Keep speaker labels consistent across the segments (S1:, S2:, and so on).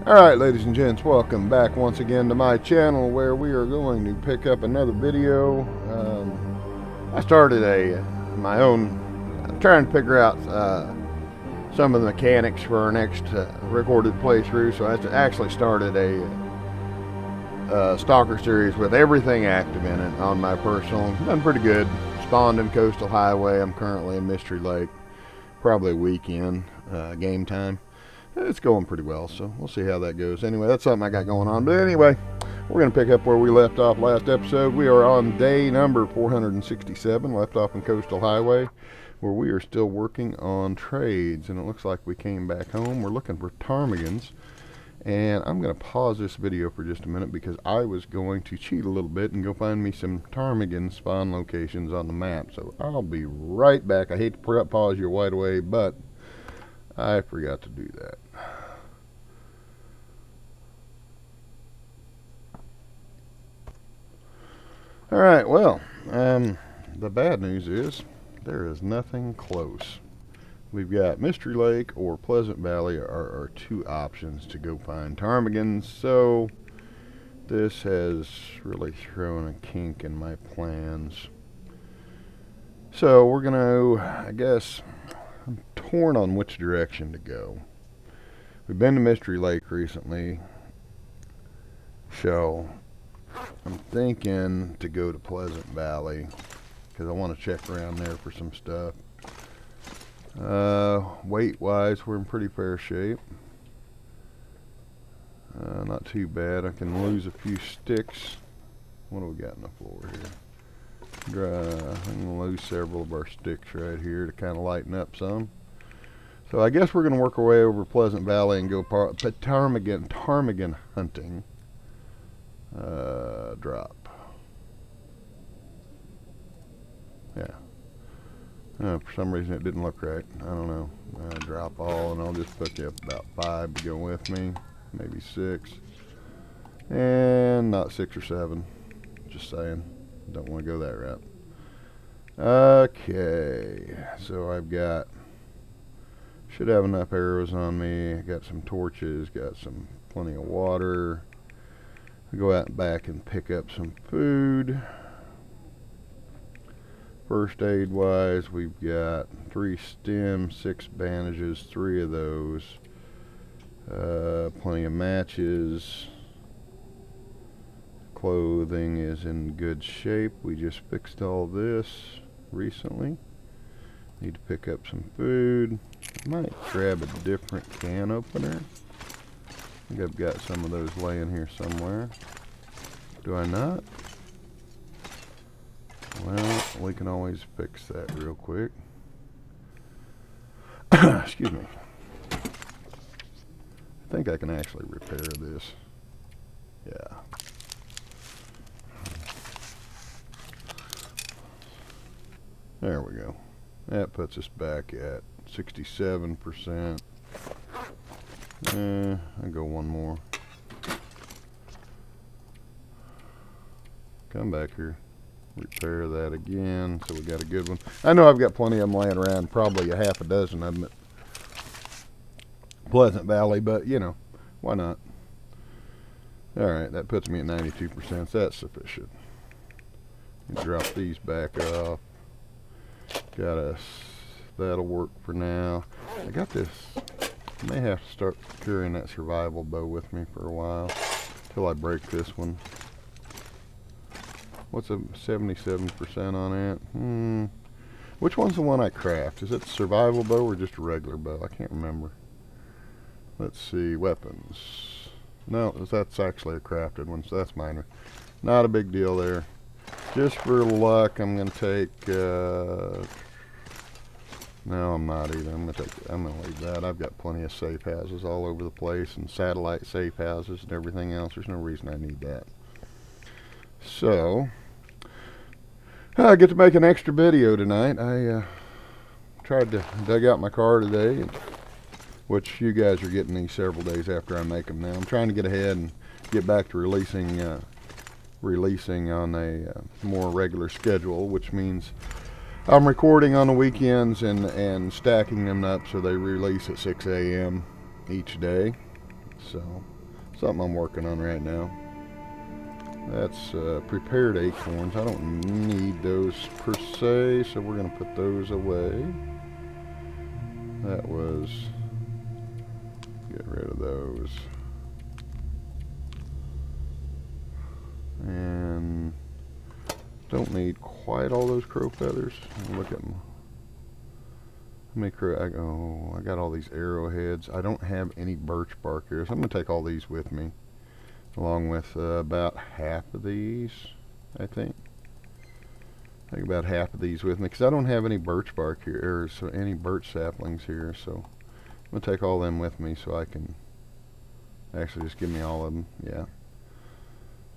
S1: Alright, ladies and gents, welcome back once again to my channel where we are going to pick up another video. I started my own, trying to figure out some of the mechanics for our next recorded playthrough, so I actually started a Stalker series with everything active in it on my personal. Done pretty good. Spawned in Coastal Highway. I'm currently in Mystery Lake. Probably a weekend game time. It's going pretty well, so we'll see how that goes. Anyway, that's something I got going on. But anyway, we're going to pick up where we left off last episode. We are on day number 467, left off in Coastal Highway, where we are still working on trades. And it looks like we came back home. We're looking for ptarmigans. And I'm going to pause this video for just a minute because I was going to cheat a little bit and go find me some ptarmigan spawn locations on the map. So I'll be right back. I hate to pause you right away, but I forgot to do that. Alright, well, the bad news is there is nothing close. We've got Mystery Lake or Pleasant Valley are our two options to go find ptarmigans, so this has really thrown a kink in my plans. So we're going to, I guess, I'm torn on which direction to go. We've been to Mystery Lake recently, so I'm thinking to go to Pleasant Valley because I want to check around there for some stuff. Weight wise, we're in pretty fair shape. Not too bad. I can lose a few sticks. What do we got on the floor here? I'm going to lose several of our sticks right here to kind of lighten up some. So I guess we're going to work our way over Pleasant Valley and go ptarmigan hunting. Drop. Yeah. For some reason it didn't look right. I don't know. Drop all, and I'll just put you up about 5 to go with me. Maybe 6. And not 6 or 7. Just saying. Don't want to go that route. Okay. So I've got... should have enough arrows on me. Got some torches. Got some plenty of water. I'll go out and back and pick up some food. First aid wise, we've got 3 stems, 6 bandages, 3 of those. Plenty of matches. Clothing is in good shape. We just fixed all this recently. Need to pick up some food. Might grab a different can opener. I think I've got some of those laying here somewhere. Do I not? Well, we can always fix that real quick. Excuse me. I think I can actually repair this. Yeah. There we go. That puts us back at 67%. I'll go one more. Come back here. Repair that again, so we got a good one. I know I've got plenty of them laying around, probably a half a dozen of them at Pleasant Valley, but you know, why not? Alright, that puts me at 92%, so that's sufficient. Drop these back off. Got us, that'll work for now. I got this, I may have to start carrying that survival bow with me for a while, till I break this one. What's a 77% on it? Which one's the one I craft? Is it the survival bow or just a regular bow? I can't remember. Let's see. Weapons. No, that's actually a crafted one, so that's minor. Not a big deal there. Just for luck, I'm going to take... no, I'm not either. I'm going to leave that. I've got plenty of safe houses all over the place, and satellite safe houses and everything else. There's no reason I need that. So, I get to make an extra video tonight. I tried to dig out my car today, which you guys are getting these several days after I make them now. I'm trying to get ahead and get back to releasing on a more regular schedule, which means I'm recording on the weekends and stacking them up so they release at 6 a.m. each day. So something I'm working on right now. That's prepared acorns. I don't need those per se, so we're going to put those away. That was... get rid of those. And don't need quite all those crow feathers. Look at them. I got all these arrowheads. I don't have any birch bark here, so I'm going to take all these with me. Along with about half of these, I think. Take about half of these with me, because I don't have any birch bark here, or so any birch saplings here, so I'm going to take all them with me so I can actually just give me all of them, yeah.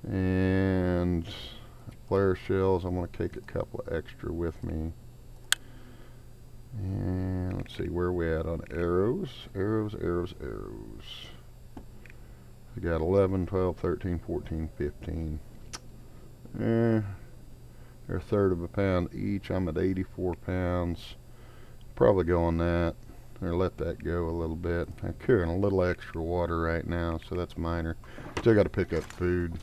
S1: And flare shells, I'm going to take a couple of extra with me. And let's see, where are we at on arrows? Arrows. We got 11, 12, 13, 14, 15. They're a third of a pound each. I'm at 84 pounds. Probably go on that, or let that go a little bit. I'm carrying a little extra water right now, so that's minor. Still got to pick up food.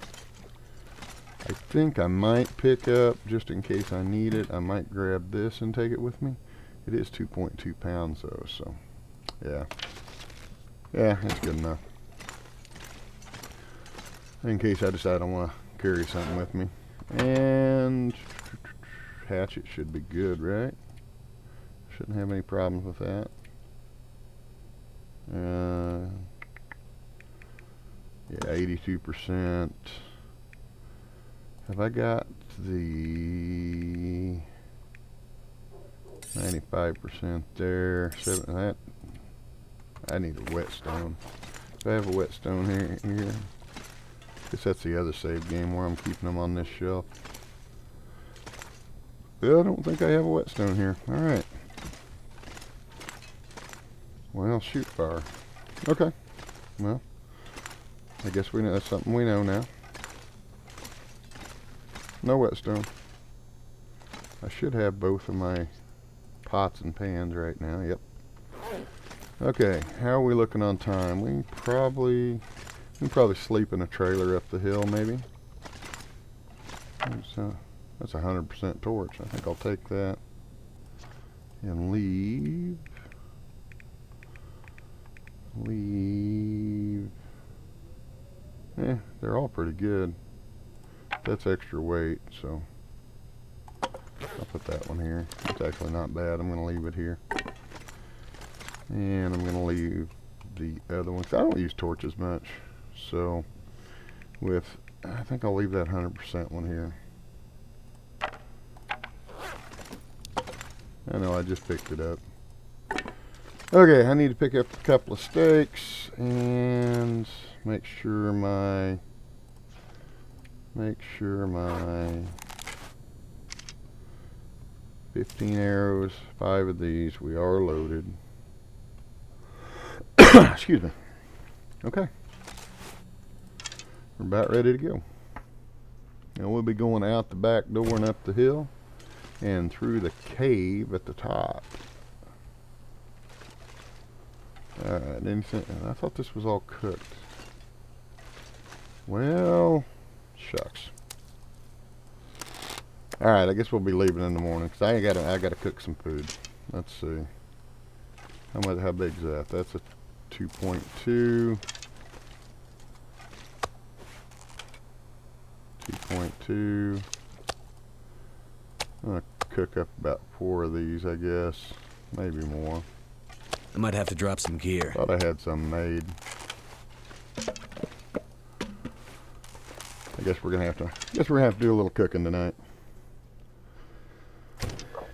S1: I think I might pick up, just in case I need it, I might grab this and take it with me. It is 2.2 pounds though, so yeah. Yeah, it's good enough. In case I decide I want to carry something with me. And hatchet should be good, right? Shouldn't have any problems with that. Yeah, 82%. Have I got the 95% there? I need a whetstone. Do I have a whetstone here? Guess that's the other save game where I'm keeping them on this shelf. Yeah, I don't think I have a whetstone here. Alright. Well, shoot fire. Okay. Well, I guess we know that's something we know now. No whetstone. I should have both of my pots and pans right now. Yep. Okay, how are we looking on time? We can probably sleep in a trailer up the hill, maybe. That's 100% torch. I think I'll take that and leave. They're all pretty good. That's extra weight, so I'll put that one here. It's actually not bad. I'm going to leave it here. And I'm going to leave the other ones. I don't use torches much, so I think I'll leave that 100% one here. I know I just picked it up. Okay, I need to pick up a couple of steaks and make sure my 15 arrows, 5 of these, we are loaded. Excuse me. Okay. We're about ready to go. Now we'll be going out the back door and up the hill and through the cave at the top. Alright, anything? I thought this was all cooked. Well, shucks. Alright, I guess we'll be leaving in the morning because I gotta cook some food. Let's see. How big is that? That's a 2.2. 2.2. I'm gonna cook up about 4 of these, I guess. Maybe more.
S2: I might have to drop some gear.
S1: Thought I had some made. I guess we're gonna have to do a little cooking tonight.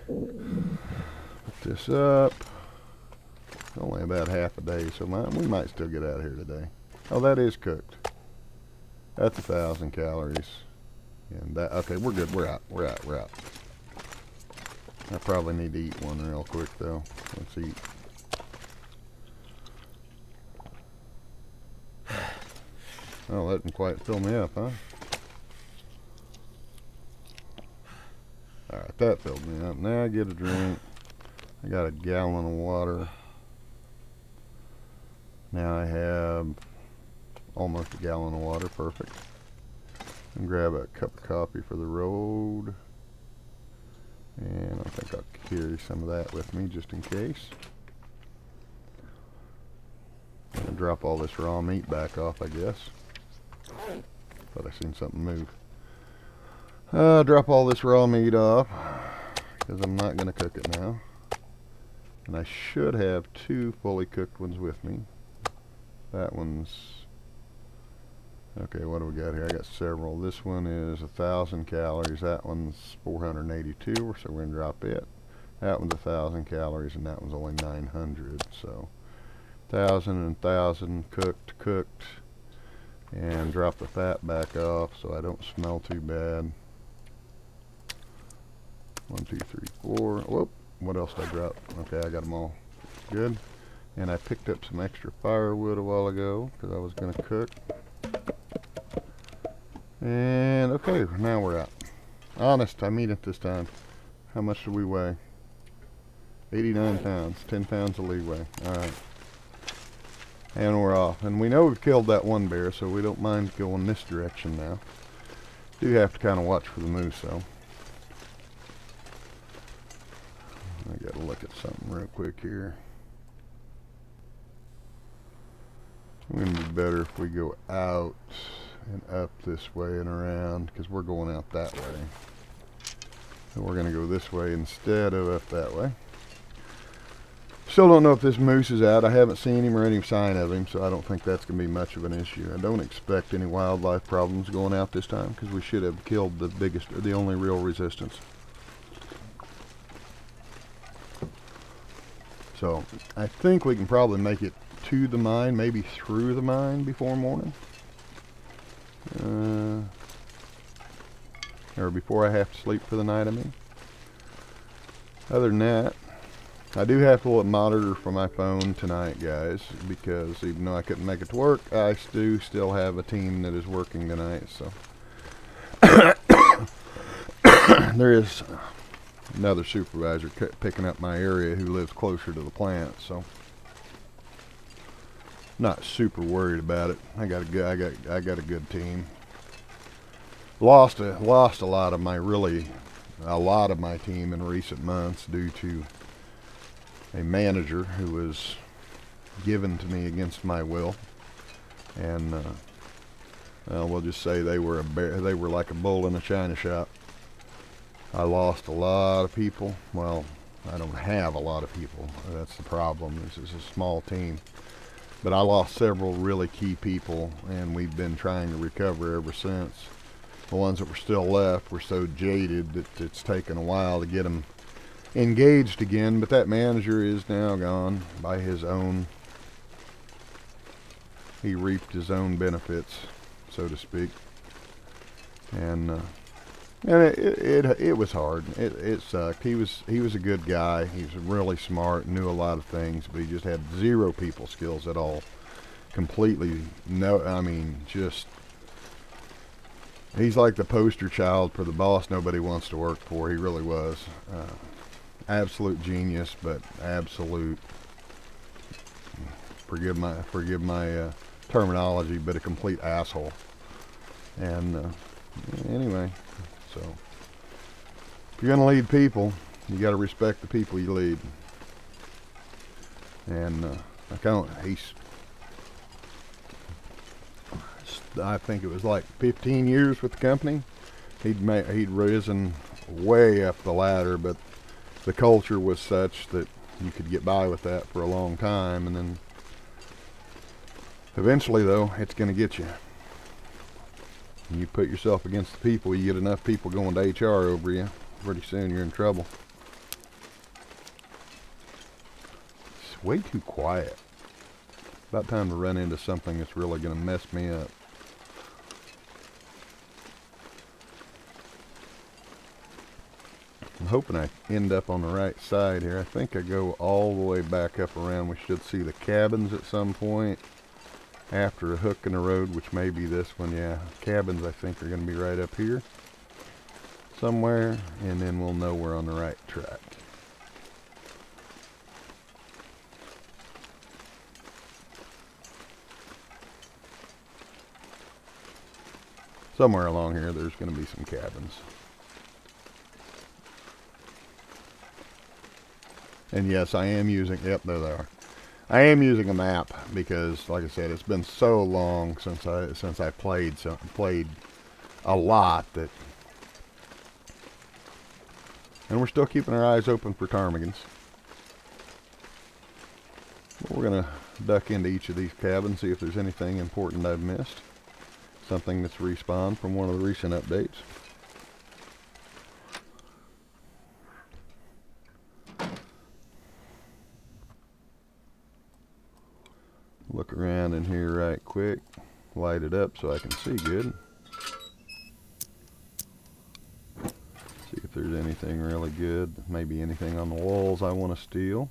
S1: Put this up. Only about half a day, so we might still get out of here today. Oh, that is cooked. That's 1,000 calories. And that, okay, we're good. We're out. I probably need to eat one real quick though. Let's eat. Oh, that didn't quite fill me up, huh? Alright, that filled me up. Now I get a drink. I got a gallon of water. Now I have almost a gallon of water, perfect. And grab a cup of coffee for the road. And I think I'll carry some of that with me just in case. I'm gonna drop all this raw meat back off, I guess. Thought I seen something move. Drop all this raw meat off because I'm not gonna cook it now. And I should have 2 fully cooked ones with me. That one's okay. What do we got here? I got several. This one is 1,000 calories. That one's 482, so we're gonna drop it. That one's 1,000 calories, and that one's only 900. So 1,000 and 1,000 cooked, and drop the fat back off so I don't smell too bad. 1, 2, 3, 4. Whoop! What else did I drop? Okay, I got them all. Good. And I picked up some extra firewood a while ago because I was gonna cook. And okay, now we're out. Honest, I mean it this time. How much do we weigh? 89 pounds, 10 pounds of leeway. Alright. And we're off. And we know we've killed that one bear, so we don't mind going this direction now. Do have to kind of watch for the moose, though. I gotta look at something real quick here. It's gonna be better if we go out and up this way and around, because we're going out that way. So we're gonna go this way instead of up that way. Still don't know if this moose is out. I haven't seen him or any sign of him, so I don't think that's gonna be much of an issue. I don't expect any wildlife problems going out this time, because we should have killed the only real resistance. So I think we can probably make it to the mine, maybe through the mine before morning. Or before I have to sleep for the night, I mean. Other than that, I do have to monitor for my phone tonight, guys, because even though I couldn't make it to work, I do still have a team that is working tonight, so. There is another supervisor picking up my area who lives closer to the plant, so not super worried about it. I got a good team. Lost a lot of my team in recent months due to a manager who was given to me against my will, and we'll just say they were like a bull in a china shop. I lost a lot of people. Well, I don't have a lot of people. That's the problem. This is a small team. But I lost several really key people, and we've been trying to recover ever since. The ones that were still left were so jaded that it's taken a while to get them engaged again. But that manager is now gone by his own. He reaped his own benefits, so to speak. And it was hard. It sucked. He was a good guy. He was really smart, knew a lot of things, but he just had 0 people skills at all. Completely just he's like the poster child for the boss nobody wants to work for. He really was. Absolute genius, but absolute. Forgive my terminology, but a complete asshole. And anyway. So, if you're going to lead people, you got to respect the people you lead. And I think it was like 15 years with the company. He'd risen way up the ladder, but the culture was such that you could get by with that for a long time, and then eventually, though, it's going to get you. And you put yourself against the people, you get enough people going to HR over you, pretty soon you're in trouble. It's way too quiet. About time to run into something that's really going to mess me up. I'm hoping I end up on the right side here. I think I go all the way back up around. We should see the cabins at some point. After a hook in the road, which may be this one. Yeah, cabins I think are going to be right up here somewhere, and then we'll know we're on the right track. somewhere along here there's going to be some cabins. And yes, I am using, yep, there they are. I am using a map because, like I said, it's been so long since I played a lot that, and we're still keeping our eyes open for ptarmigans. We're gonna duck into each of these cabins, see if there's anything important I've missed, something that's respawned from one of the recent updates. Look around in here right quick, light it up so I can see good. See if there's anything really good, maybe anything on the walls I want to steal.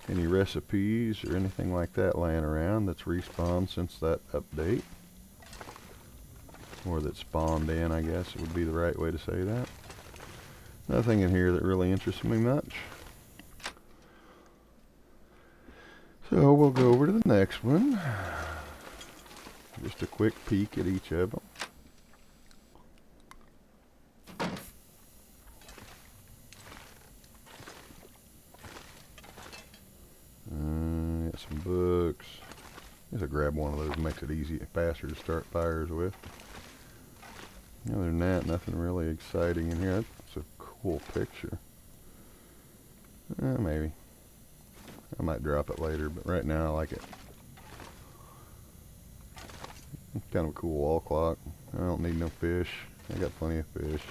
S1: Any recipes or anything like that laying around that's respawned since that update. Or that spawned in, I guess it would be the right way to say that. Nothing in here that really interests me much. So we'll go over to the next one. Just a quick peek at each of them. Got some books. I guess I'll grab one of those, makes it easy, faster to start fires with. Other than that, nothing really exciting in here. That's a cool picture. Maybe. I might drop it later, but right now I like it. It's kind of a cool wall clock. I don't need no fish. I got plenty of fish.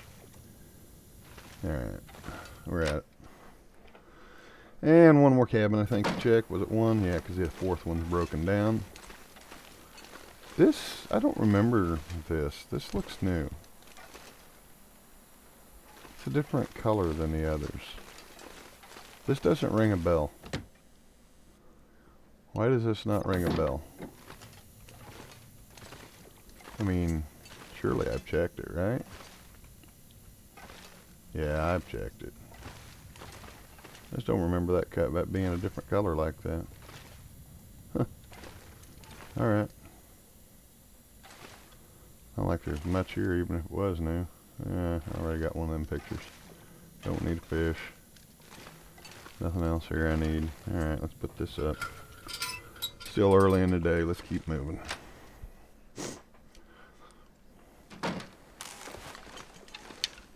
S1: Alright, we're at it. And one more cabin I think to check. Was it one? Yeah, because the fourth one's broken down. This, I don't remember this. This looks new. It's a different color than the others. This doesn't ring a bell. Why does this not ring a bell? I mean, surely I've checked it, right? Yeah, I've checked it. I just don't remember that being a different color like that. Huh. Alright. I don't like there's much here even if it was new. Yeah, I already got one of them pictures. Don't need a fish. Nothing else here I need. Alright, let's put this up. Still early in the day, let's keep moving.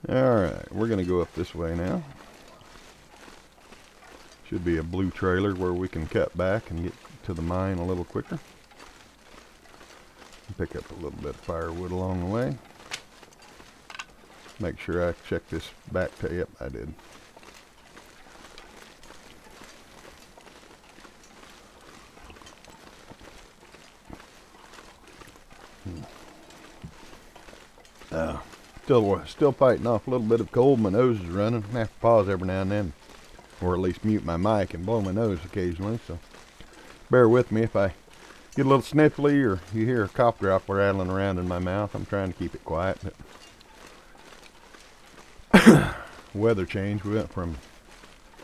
S1: Alright, we're going to go up this way now. Should be a blue trailer where we can cut back and get to the mine a little quicker. Pick up a little bit of firewood along the way. Make sure I check this back tail. Yep, I did. Still fighting off a little bit of cold. My nose is running. I have to pause every now and then, or at least mute my mic and blow my nose occasionally. So bear with me if I get a little sniffly or you hear a cough drop rattling around in my mouth. I'm trying to keep it quiet. But weather change. We went from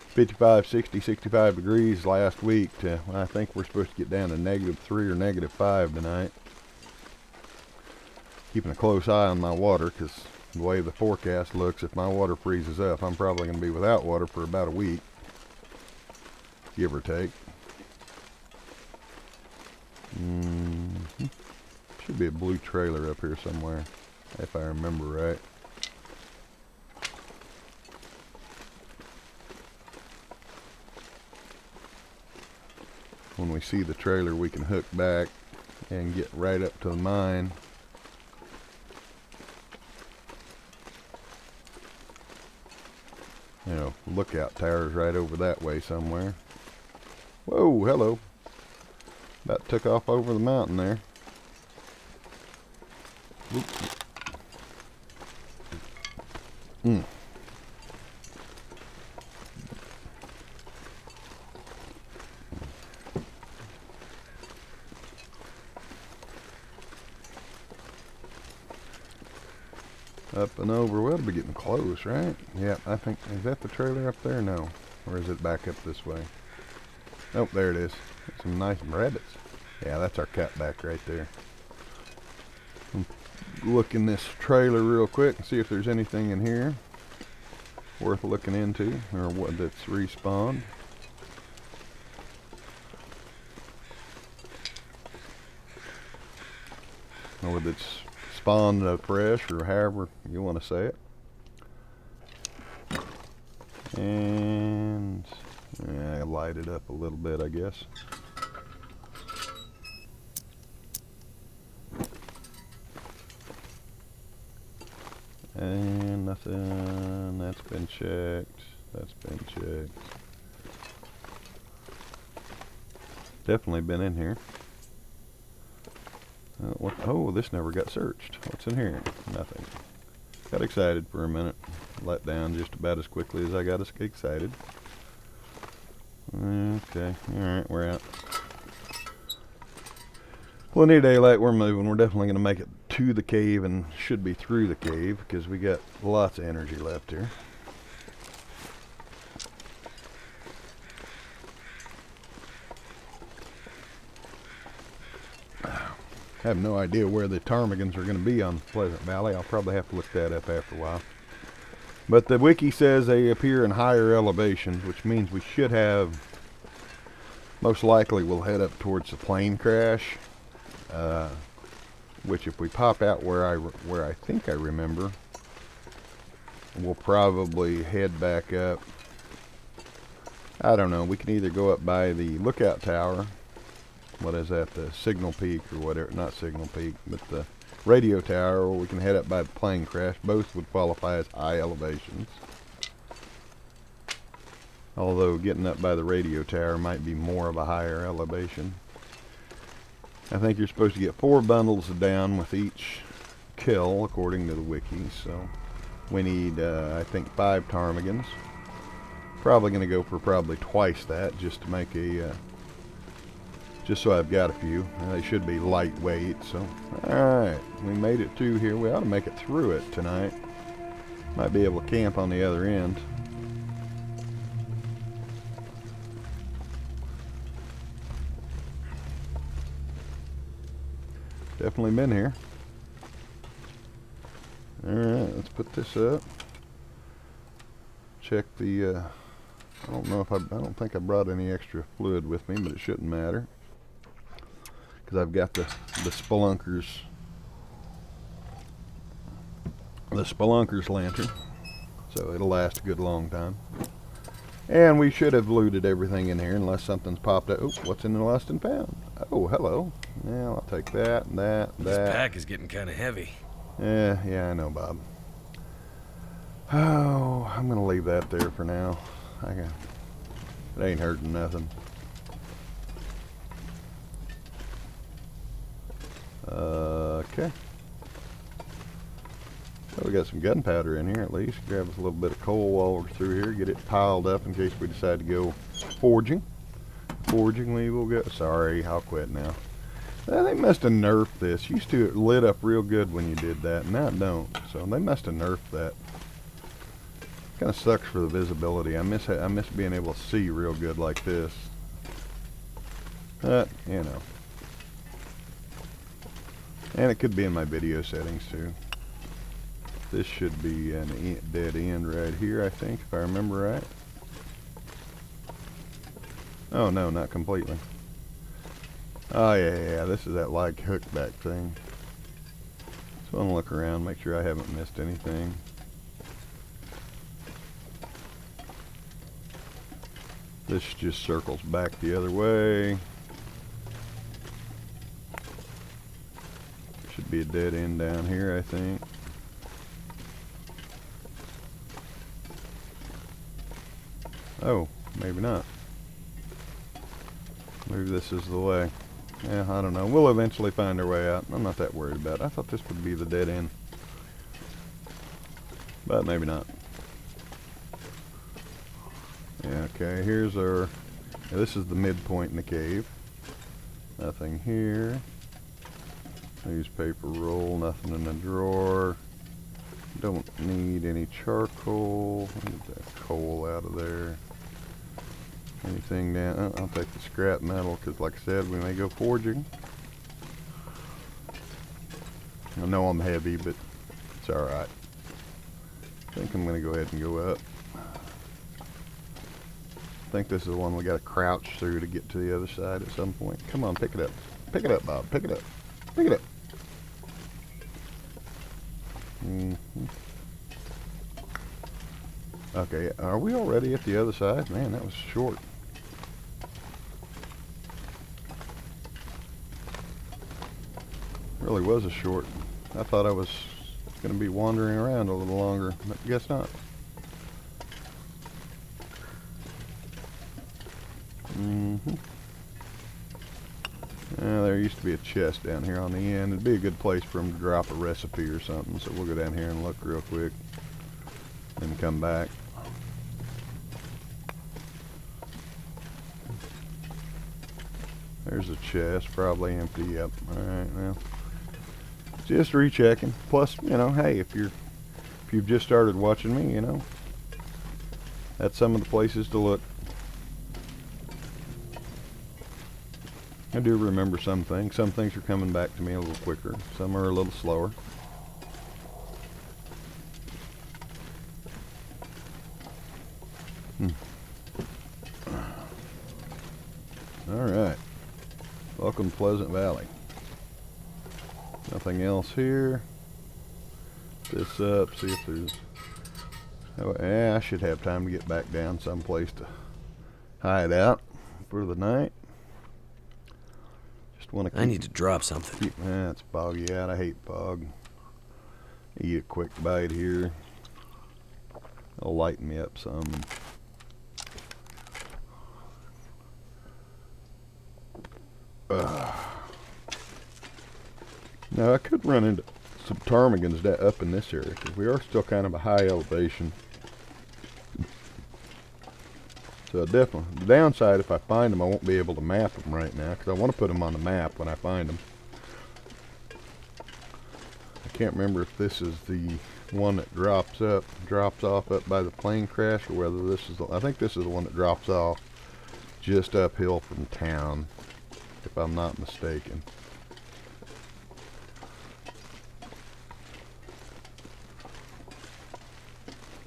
S1: 55, 60, 65 degrees last week to, well, I think we're supposed to get down to -3 or -5 tonight. Keeping a close eye on my water because the way the forecast looks, if my water freezes up, I'm probably going to be without water for about a week, give or take. Should be a blue trailer up here somewhere, if I remember right. When we see the trailer, we can hook back and get right up to the mine. You know, lookout tower's right over that way somewhere. Whoa, hello. About took off over the mountain there. Up and over. We'll be getting close, right? Yep, I think, is that the trailer up there? No. Or is it back up this way? Oh, there it is. Some nice rabbits. Yeah, that's our cutback right there. look in this trailer real quick and see if there's anything in here worth looking into, or what that's respawned. Or whether it's spawned fresh, or however you want to say it. And yeah, light it up a little bit, I guess. And nothing. That's been checked. That's been checked. Definitely been in here. Oh, this never got searched. What's in here? Nothing. Got excited for a minute. Let down just about as quickly as I got excited. Okay. Alright, we're out. Plenty of daylight. We're moving. We're definitely going to make it to the cave, and should be through the cave, because we got lots of energy left here. I have no idea where the ptarmigans are going to be on Pleasant Valley. I'll probably have to look that up after a while. But the wiki says they appear in higher elevations, which means we should have, most likely we'll head up towards the plane crash. Which if we pop out where I think I remember, we'll probably head back up. I don't know, we can either go up by the lookout tower. What is that, the signal peak or whatever, not signal peak, but the radio tower, or we can head up by the plane crash. Both would qualify as high elevations. Although getting up by the radio tower might be more of a higher elevation. I think you're supposed to get 4 bundles down with each kill, according to the wiki, so we need, I think, 5 ptarmigans. Probably going to go for probably twice that, just to make a, just so I've got a few. They should be lightweight, so. Alright, we made it to here. We ought to make it through it tonight. Might be able to camp on the other end. Definitely been here. Alright, let's put this up. Check the, I don't know if I don't think I brought any extra fluid with me, but it shouldn't matter. Because I've got the Spelunker's lantern, so it'll last a good long time. And we should have looted everything in here unless something's popped up. Oh, what's in the lost and found? Oh, hello. Yeah, I'll take that and that and that.
S2: This pack is getting kind of heavy.
S1: Yeah, I know, Bob. Oh, I'm gonna leave that there for now. It ain't hurting nothing. Okay. So we got some gunpowder in here at least. Grab us a little bit of coal while we're through here. Get it piled up in case we decide to go forging. Forging we will go. Sorry, I'll quit now. They must have nerfed this. Used to it lit up real good when you did that. Now it don't. So they must have nerfed that. Kind of sucks for the visibility. I miss being able to see real good like this. But, you know. And it could be in my video settings too. This should be a dead end right here, I think, if I remember right. Oh no, not completely. Oh yeah, this is that like hookback thing. So I'm gonna look around, make sure I haven't missed anything. This just circles back the other way. Should be a dead end down here, I think. Oh, maybe not. Maybe this is the way. Yeah, I don't know. We'll eventually find our way out. I'm not that worried about it. I thought this would be the dead end. But maybe not. Yeah, okay, here's our... Yeah, this is the midpoint in the cave. Nothing here. Newspaper roll, nothing in the drawer. Don't need any charcoal. Get that coal out of there. Anything down? Oh, I'll take the scrap metal because, like I said, we may go forging. I know I'm heavy, but it's alright. I think I'm going to go ahead and go up. I think this is the one we got to crouch through to get to the other side at some point. Come on, pick it up. Pick it up, Bob. Pick it up. Pick it up. Okay, are we already at the other side? Man, that was short. Really was a short. I thought I was going to be wandering around a little longer, but I guess not. There used to be a chest down here on the end. It'd be a good place for them to drop a recipe or something, so we'll go down here and look real quick and come back. There's a chest, probably empty. Yep. Alright, well, just rechecking. Plus, you know, hey, if you've just started watching me, you know, that's some of the places to look. I do remember some things. Some things are coming back to me a little quicker. Some are a little slower. Alright. Welcome to Pleasant Valley. Nothing else here. This up, see if there's... Oh, yeah, I should have time to get back down someplace to hide out for the night. Just want to keep...
S2: I need to drop something.
S1: It's foggy out. I hate fog. Eat a quick bite here. It'll lighten me up some. Now I could run into some ptarmigans up in this area because we are still kind of a high elevation. So definitely, the downside, if I find them, I won't be able to map them right now because I want to put them on the map when I find them. I can't remember if this is the one that drops off up by the plane crash, or whether this is I think this is the one that drops off just uphill from town, if I'm not mistaken.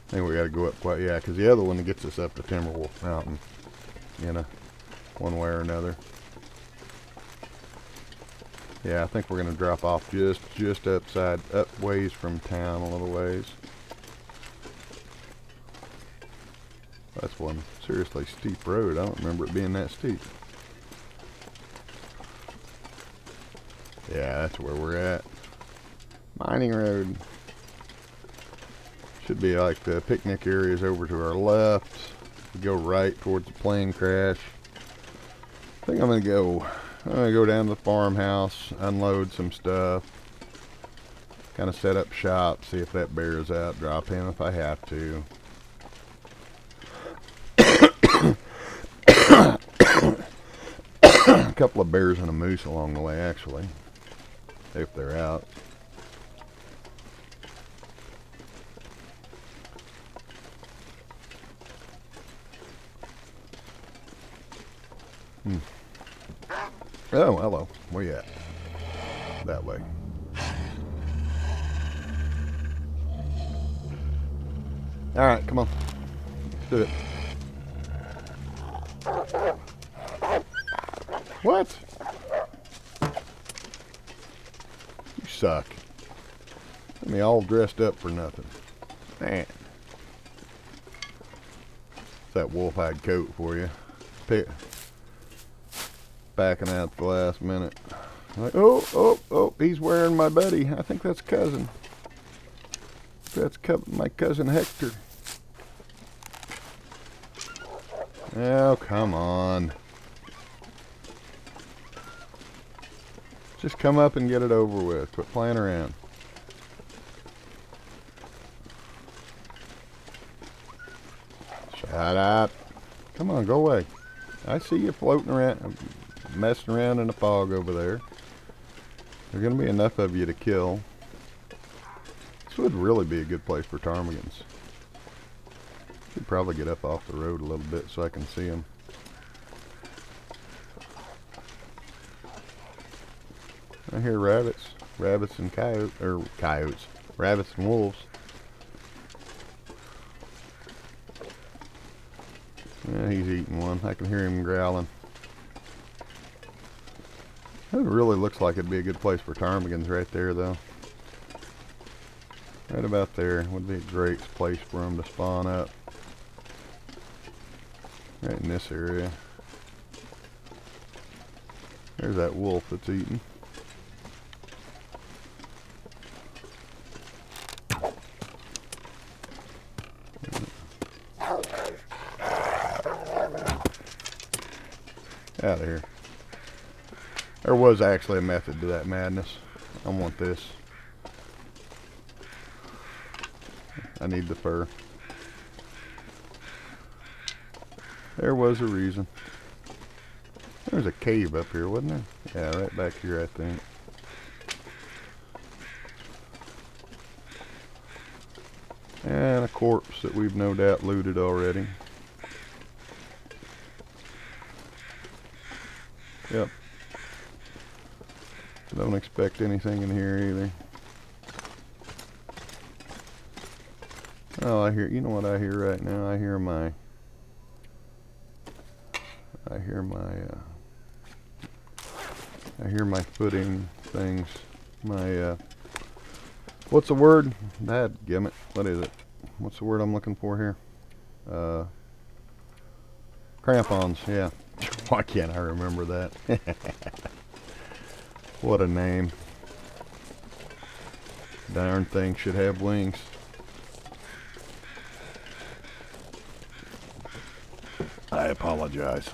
S1: I think we got to go up quite, yeah, because the other one gets us up to Timberwolf Mountain, you know, one way or another. Yeah, I think we're going to drop off just up ways from town a little ways. That's one seriously steep road. I don't remember it being that steep. Yeah, that's where we're at. Mining road. Should be like the picnic areas over to our left. We go right towards the plane crash. I think I'm gonna go down to the farmhouse, unload some stuff, kind of set up shop, see if that bear's out, drop him if I have to. A couple of bears and a moose along the way, actually, if they're out. Oh, hello. Where you at? That way. Alright, come on. Let's do it. What? You suck. Got me all dressed up for nothing. Man. It's that wolf-hide coat for you. Backing out the last minute. Like, oh, he's wearing my buddy. I think that's cousin. That's my cousin Hector. Oh, come on. Just come up and get it over with. Quit playing around. Shut up. Come on, go away. I see you floating around, messing around in the fog over there. There's going to be enough of you to kill. This would really be a good place for ptarmigans. Should probably get up off the road a little bit so I can see them. I hear rabbits. rabbits and coyotes, rabbits and wolves. Yeah, he's eating one. I can hear him growling. It really looks like it'd be a good place for ptarmigans right there, though. Right about there would be a great place for them to spawn up. Right in this area. There's that wolf that's eating. Out of here. There was actually a method to that madness. I want this. I need the fur. There was a reason. There was a cave up here, wasn't there? Yeah, right back here, I think. And a corpse that we've no doubt looted already. Yep. Don't expect anything in here either. Oh, I hear, you know what I hear right now? I hear my footing things. What's the word? Dadgummit. What is it? What's the word I'm looking for here? Crampons, yeah. Why can't I remember that? What a name. Darn thing should have wings. I apologize.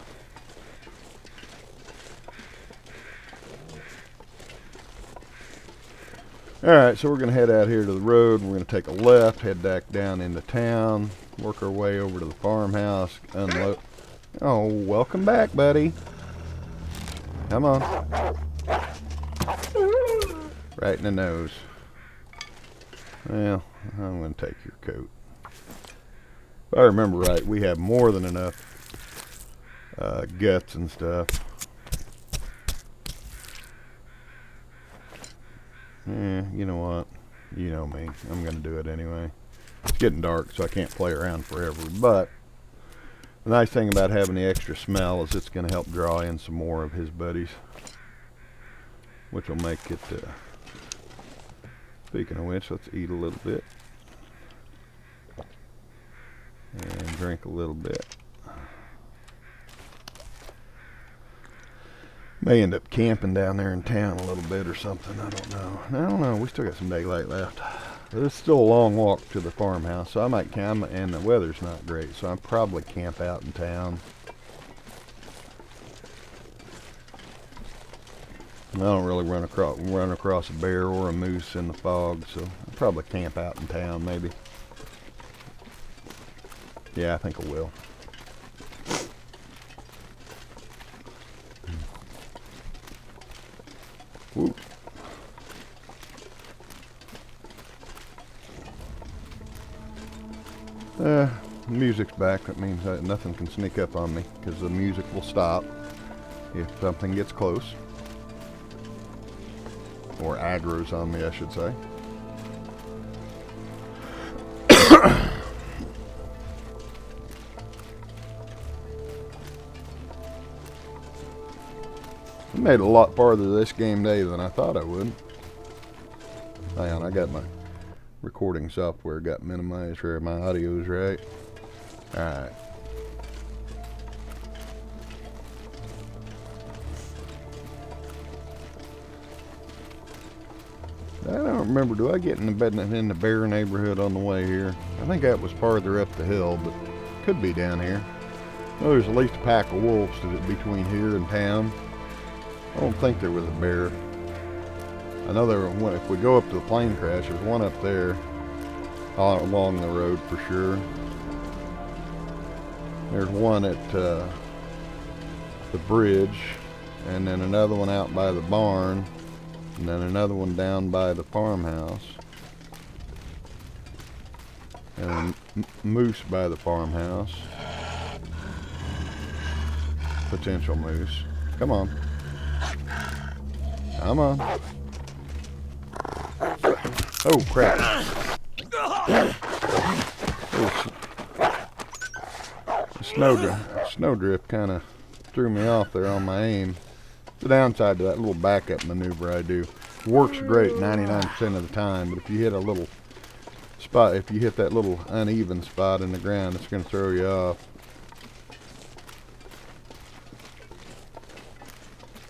S1: Alright, so we're going to head out here to the road. We're going to take a left, head back down into town, work our way over to the farmhouse, unload. Oh, welcome back, buddy. Come on. Right in the nose. Well, I'm going to take your coat. If I remember right, we have more than enough guts and stuff. Yeah, you know what? You know me. I'm going to do it anyway. It's getting dark, so I can't play around forever. But the nice thing about having the extra smell is it's going to help draw in some more of his buddies, which will make it, speaking of which, let's eat a little bit and drink a little bit. May end up camping down there in town a little bit or something. I don't know. We still got some daylight left. It's still a long walk to the farmhouse, so I might camp, and the weather's not great, so I'll probably camp out in town. I don't really run across a bear or a moose in the fog, so I'll probably camp out in town, maybe. Yeah, I think I will. Woo. Music's back. That means that nothing can sneak up on me, because the music will stop if something gets close. Or aggro's on me, I should say. I made a lot farther this game day than I thought I would. Hang on, I got my recording software got minimized where my audio's right. Alright. I don't remember, do I get in the bear neighborhood on the way here? I think that was farther up the hill, but could be down here. Well, there's at least a pack of wolves between here and town. I don't think there was a bear. I know there were, if we go up to the plane crash, there's one up there along the road for sure. There's one at the bridge, and then another one out by the barn, and then another one down by the farmhouse, and a moose by the farmhouse. Potential moose. Come on. Come on. Oh, crap. Oh, snowdrift kind of threw me off there on my aim. The downside to that little backup maneuver I do. Works great 99% of the time, but if you hit a little spot, if you hit that little uneven spot in the ground, it's going to throw you off.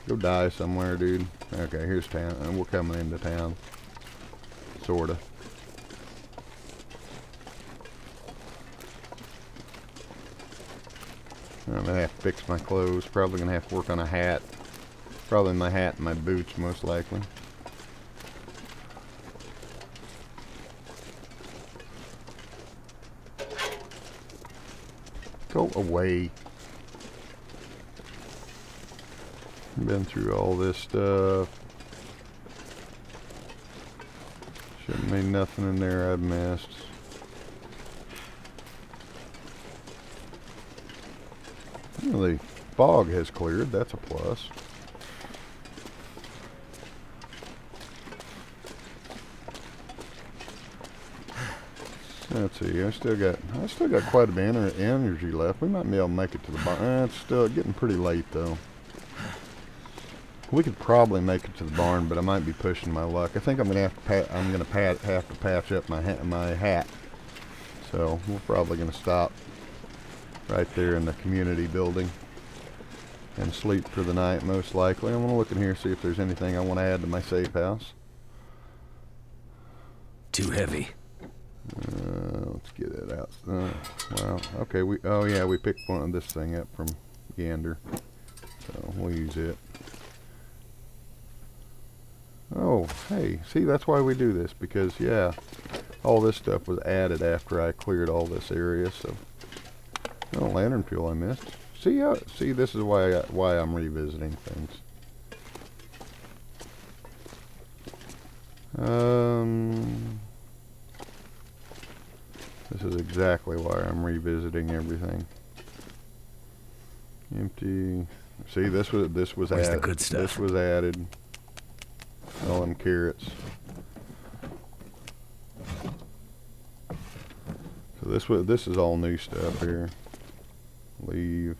S1: Go die somewhere, dude. Okay, here's town, and we're coming into town. Sorta. I'm gonna have to fix my clothes. Probably gonna have to work on a hat. Probably my hat and my boots, most likely. Go away. Been through all this stuff. Shouldn't be nothing in there I've missed. Well, the fog has cleared. That's a plus. Let's see. I still got quite a bit of energy left. We might be able to make it to the barn. It's still getting pretty late though. We could probably make it to the barn, but I might be pushing my luck. I think I'm gonna have to patch up my hat. So we're probably gonna stop right there in the community building and sleep for the night, most likely. I'm gonna look in here, see if there's anything I want to add to my safe house.
S2: Too heavy.
S1: Let's get it out. Well, okay. Oh yeah, we picked this thing up from Gander, so we'll use it. Oh, hey, see, that's why we do this, because yeah, all this stuff was added after I cleared all this area. So, oh, lantern fuel I missed. See, this is why I'm revisiting things. This is exactly why I'm revisiting everything. Empty. See, this was
S2: Where's
S1: added.
S2: the good stuff?
S1: This was added. All them carrots. So this is all new stuff here. Leave.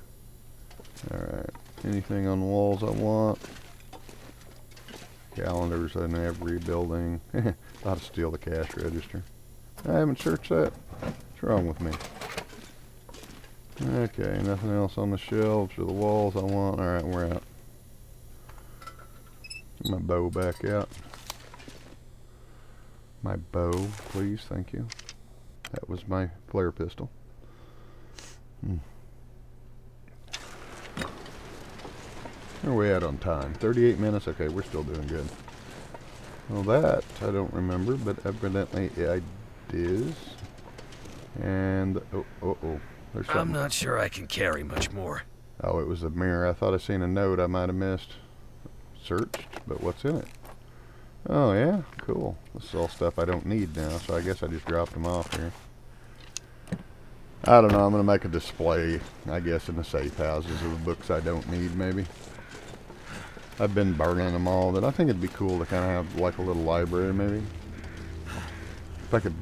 S1: All right. Anything on the walls I want? Calendars in every building. I'll steal the cash register. I haven't searched that. What's wrong with me? Okay, nothing else on the shelves or the walls I want. All right, we're out. Get my bow back out. My bow, please, thank you. That was my flare pistol. Where are we at on time? 38 minutes? Okay, we're still doing good. Well, that I don't remember, but evidently it is. And, oh, there's something.
S2: I'm not sure I can carry much more.
S1: Oh, it was a mirror. I thought I seen a note I might have missed. Searched, but what's in it? Oh, yeah, cool. This is all stuff I don't need now, so I guess I just dropped them off here. I don't know, I'm going to make a display, I guess, in the safe houses of the books I don't need, maybe. I've been burning them all, but I think it'd be cool to kind of have like a little library, maybe. If I could,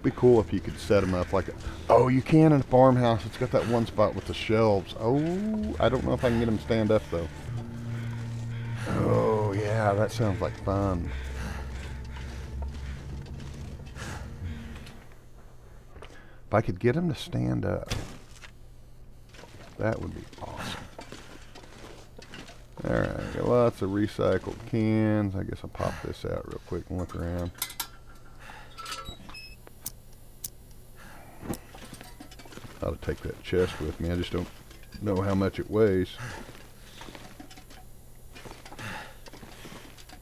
S1: be cool if you could set them up like oh, you can in a farmhouse. It's got that one spot with the shelves. Oh, I don't know if I can get them to stand up, though. Oh, yeah, that sounds like fun. If I could get them to stand up, that would be awesome. Alright, got lots of recycled cans. I guess I'll pop this out real quick and look around. I ought to take that chest with me. I just don't know how much it weighs.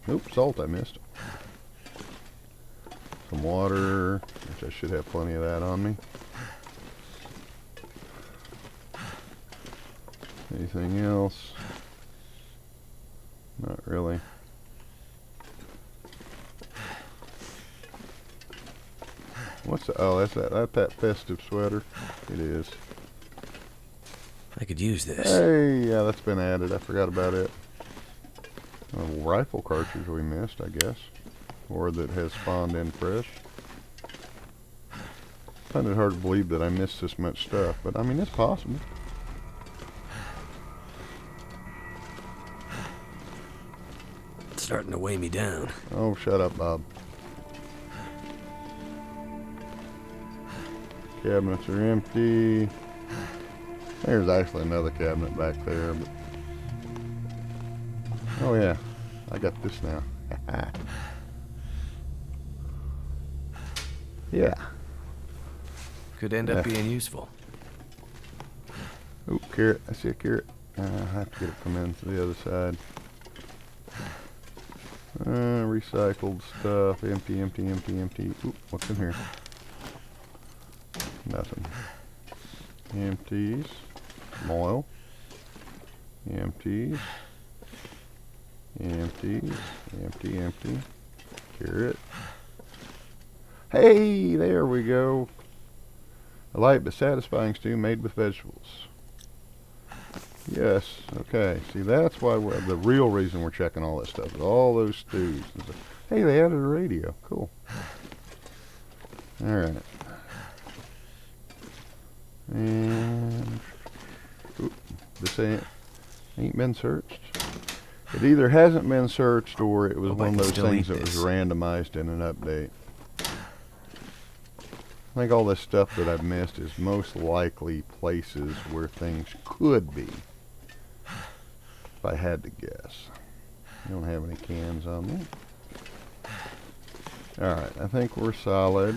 S1: Oops, salt I missed. Some water, which I should have plenty of that on me. Anything else? Not really. What's the, oh, that's that festive sweater. It is.
S2: I could use this.
S1: Hey, yeah, that's been added. I forgot about it. A rifle cartridge we missed, I guess. or that has spawned in fresh. I find it hard to believe that I missed this much stuff, but I mean, it's possible.
S2: It's starting to weigh me down.
S1: Oh, shut up, Bob. Cabinets are empty. There's actually another cabinet back there, but... Oh yeah, I got this now. Yeah.
S2: Could end up being useful.
S1: Oh, carrot. I see a carrot. I have to get it from in to the other side. Recycled stuff. Empty, empty, empty, empty. Ooh, what's in here? Nothing. Empties. Some oil. Empties. Empties. Empty, empty. Carrot. Hey, there we go. A light but satisfying stew made with vegetables. Yes, okay. See, that's why the real reason we're checking all that stuff is all those stews. Hey, they added a radio. Cool. Alright. And oop, this ain't been searched. It either hasn't been searched or it was one of those things that was randomized in an update. I think all this stuff that I've missed is most likely places where things could be. If I had to guess. I don't have any cans on me. Alright, I think we're solid.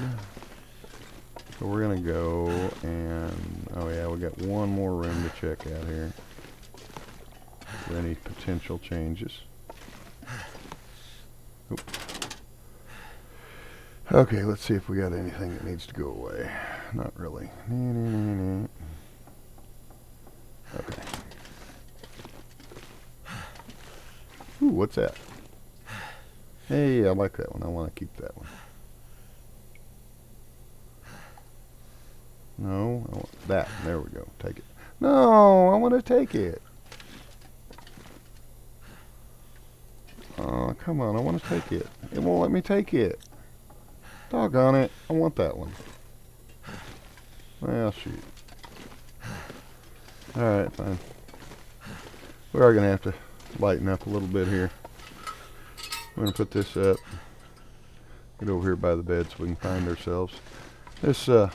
S1: So we're gonna go and, oh yeah, we got one more room to check out here for any potential changes. Oop. Okay, let's see if we got anything that needs to go away. Not really. Okay. Ooh, what's that? Hey, I like that one. I want to keep that one. No, I want that. There we go. Take it. No, I want to take it. Oh, come on. I want to take it. It won't let me take it. Doggone it. I want that one. Well, shoot. Alright, fine. We are going to have to lighten up a little bit here. I'm going to put this up. Get over here by the bed so we can find ourselves. This, I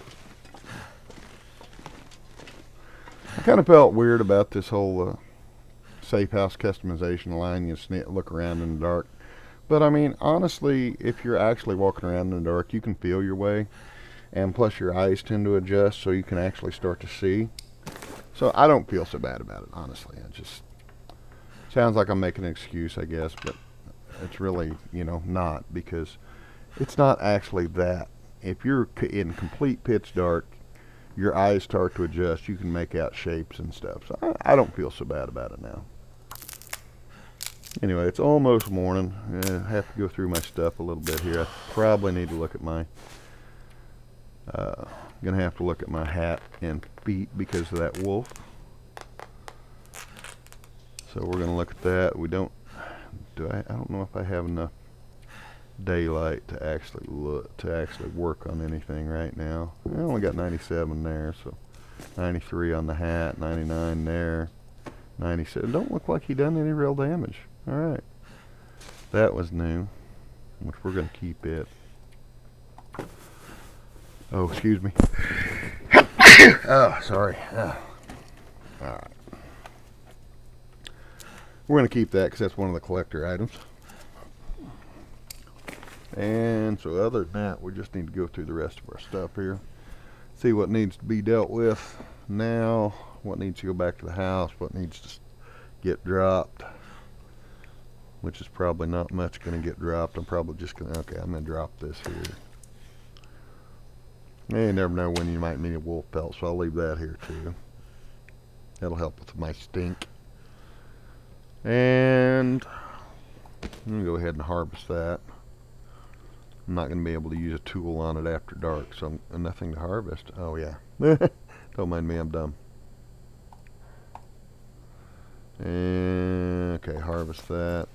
S1: kind of felt weird about this whole safe house customization line. You look around in the dark. But I mean, honestly, if you're actually walking around in the dark, you can feel your way. And plus your eyes tend to adjust so you can actually start to see. So I don't feel so bad about it, honestly. It just sounds like I'm making an excuse, I guess. But it's really, you know, not. Because it's not actually that. If you're in complete pitch dark, your eyes start to adjust. You can make out shapes and stuff. So I don't feel so bad about it now. Anyway, it's almost morning. I have to go through my stuff a little bit here. I probably need to look at my... gonna have to look at my hat and feet because of that wolf. So we're gonna look at that. We don't... I don't know if I have enough daylight to actually work on anything right now. I only got 97 there, so 93 on the hat, 99 there, 97. Don't look like he done any real damage. All right, that was new, which we're gonna keep it. Oh, excuse me. Oh, sorry. All right, we're gonna keep that because that's one of the collector items. And so other than that, we just need to go through the rest of our stuff here. See what needs to be dealt with now, what needs to go back to the house, what needs to get dropped. Which is probably not much going to get dropped. I'm probably just going to, okay, I'm going to drop this here. You never know when you might need a wolf pelt, so I'll leave that here too. That'll help with my stink. And I'm going to go ahead and harvest that. I'm not going to be able to use a tool on it after dark, so nothing to harvest. Oh yeah. Don't mind me, I'm dumb. And, okay, harvest that.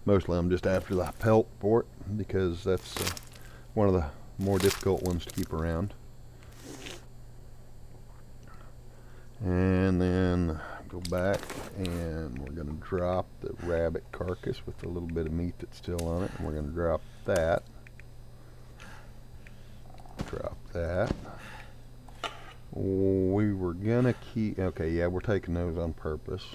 S1: Mostly I'm just after the pelt for it because that's one of the more difficult ones to keep around. And then go back and we're going to drop the rabbit carcass with a little bit of meat that's still on it. And we're going to drop that. Drop that. We were going to keep... Okay, yeah, we're taking those on purpose.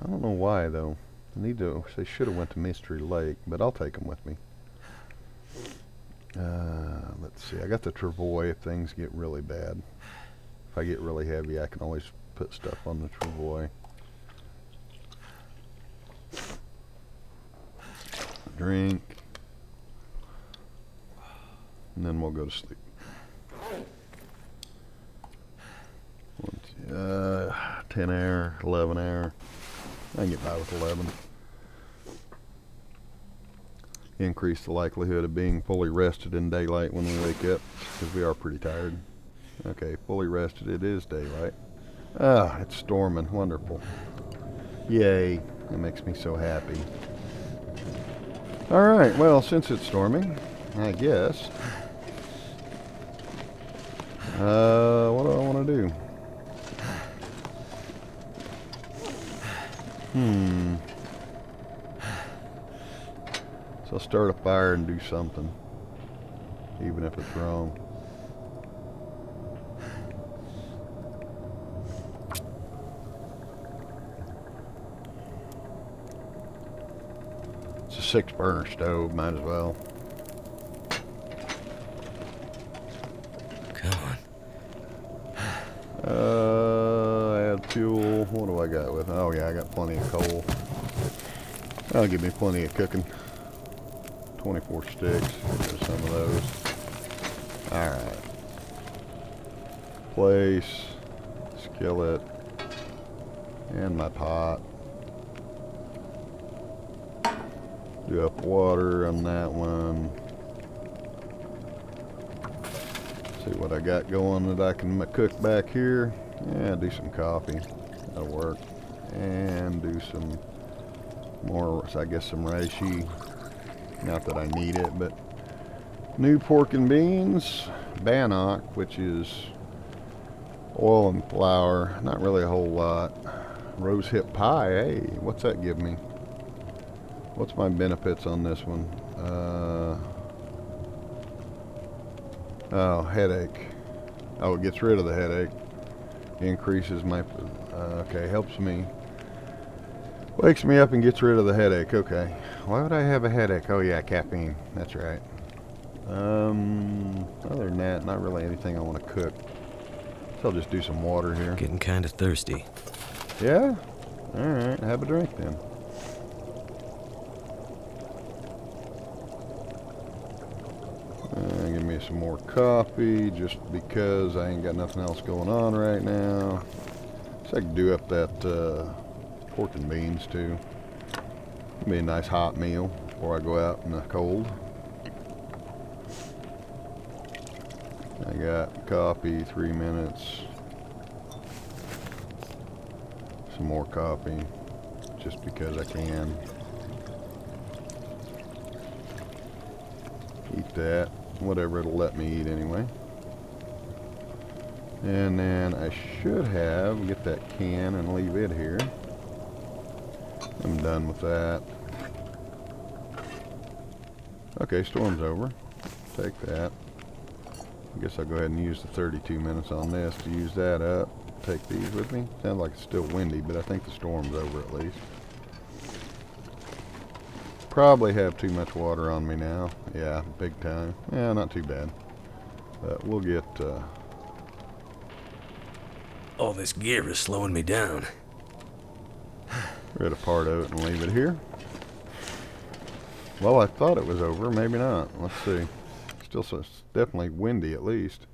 S1: I don't know why, though. They should have went to Mystery Lake, but I'll take them with me. Let's see. I got the travois if things get really bad. If I get really heavy, I can always put stuff on the travois. Drink. And then we'll go to sleep. 10 hour, 11 hour. I can get by with 11. Increase the likelihood of being fully rested in daylight when we wake up, because we are pretty tired. Okay, fully rested, it is daylight. Ah, it's storming, wonderful. Yay, that makes me so happy. Alright, well, since it's storming, I guess, what do I want to do? So I'll start a fire and do something, even if it's wrong. It's a 6-burner stove, might as well.
S2: Come on.
S1: Add fuel. What do I got with? Oh yeah, I got plenty of coal. That'll give me plenty of cooking. 24 sticks. Get some of those. Alright. Place. Skillet. And my pot. Do up water on that one. See what I got going that I can cook back here. Yeah, do some coffee. That'll work. And do some more, I guess some reishi. Not that I need it, but new pork and beans, bannock, which is oil and flour, not really a whole lot. Rose hip pie, hey, what's that give me? What's my benefits on this one? Oh, headache. Oh, it gets rid of the headache. Increases my, okay, helps me. Wakes me up and gets rid of the headache. Okay. Why would I have a headache? Oh yeah, caffeine. That's right. Other than that, not really anything I want to cook. So I'll just do some water here.
S2: Getting kind of thirsty.
S1: Yeah? Alright, have a drink then. Give me some more coffee, just because I ain't got nothing else going on right now. So I can do up that pork and beans too. It'll be a nice hot meal before I go out in the cold. I got coffee, 3 minutes. Some more coffee, just because I can. Eat that, whatever it'll let me eat anyway. And then I should get that can and leave it here. I'm done with that. Okay, storm's over. Take that. I guess I'll go ahead and use the 32 minutes on this to use that up. Take these with me. Sounds like it's still windy, but I think the storm's over at least. Probably have too much water on me now. Yeah, big time. Yeah, not too bad. But we'll get...
S2: All this gear is slowing me down.
S1: rid of part of it and leave it here. Well, I thought it was over. Maybe not. Let's see. Still, so it's definitely windy at least.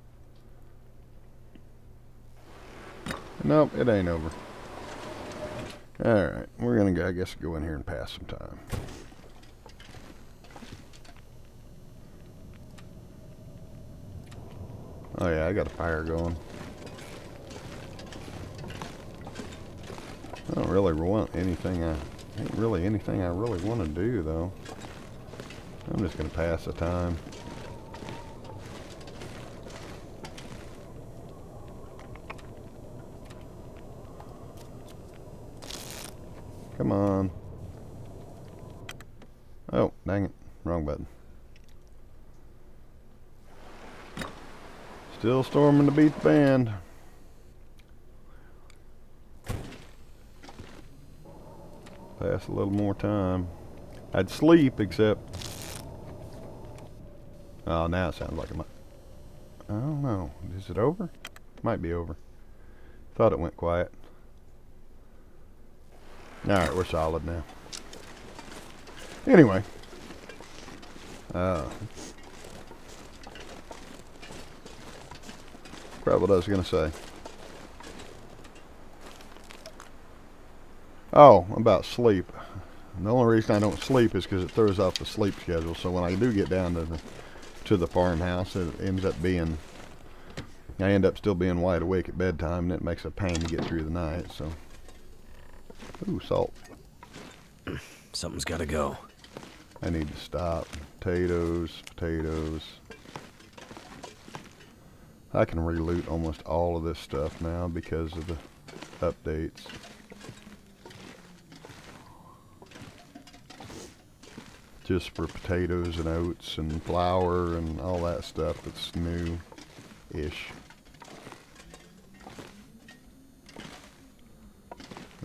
S1: Nope, it ain't over. Alright, we're gonna go, I guess, go in here and pass some time. Oh yeah, I got a fire going. don't really want anything. Ain't really anything I really want to do though. I'm just gonna pass the time. Come on. Oh, dang it. Wrong button. Still storming to beat the band. Pass a little more time. I'd sleep, except... Oh, now it sounds like it might... I don't know. Is it over? Might be over. Thought it went quiet. Alright, we're solid now. Anyway. Forgot what I was going to say. Oh, about sleep. The only reason I don't sleep is because it throws off the sleep schedule. So when I do get down to the farmhouse, it ends up being... I end up still being wide awake at bedtime, and it makes a pain to get through the night, so... Ooh, salt.
S2: Something's gotta go.
S1: I need to stop. Potatoes, potatoes. I can reloot almost all of this stuff now because of the updates. Just for potatoes and oats and flour and all that stuff that's new-ish.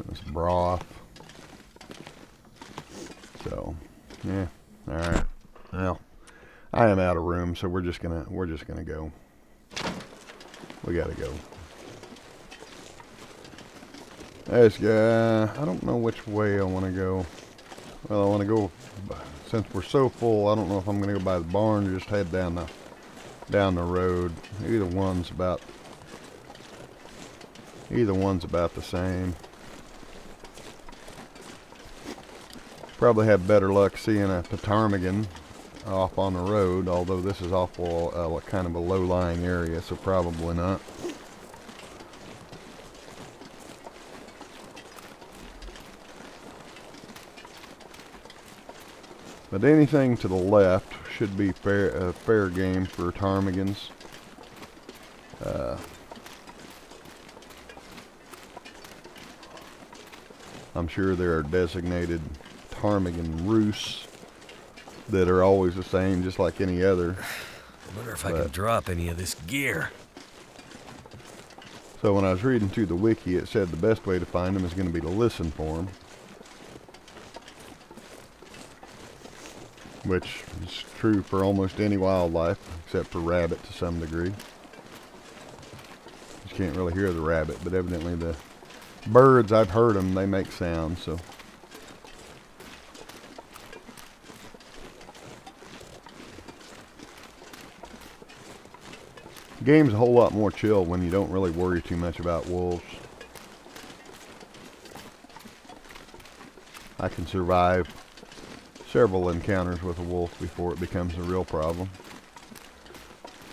S1: This broth. So, yeah. All right. Well, I am out of room, so we're just gonna go. We gotta go. This guy. I don't know which way I want to go. Well, I want to go. Since we're so full, I don't know if I'm gonna go by the barn or just head down the road. Either one's about the same. Probably have better luck seeing a ptarmigan off on the road, although this is awful kind of a low-lying area, so probably not. But anything to the left should be fair game for ptarmigans. I'm sure there are designated ptarmigan roosts that are always the same, just like any other.
S2: I wonder if I can drop any of this gear.
S1: So when I was reading through the wiki, it said the best way to find them is going to be to listen for them. Which is true for almost any wildlife, except for rabbit to some degree. You can't really hear the rabbit, but evidently the birds, I've heard them, they make sounds, so. The game's a whole lot more chill when you don't really worry too much about wolves. I can survive several encounters with a wolf before it becomes a real problem.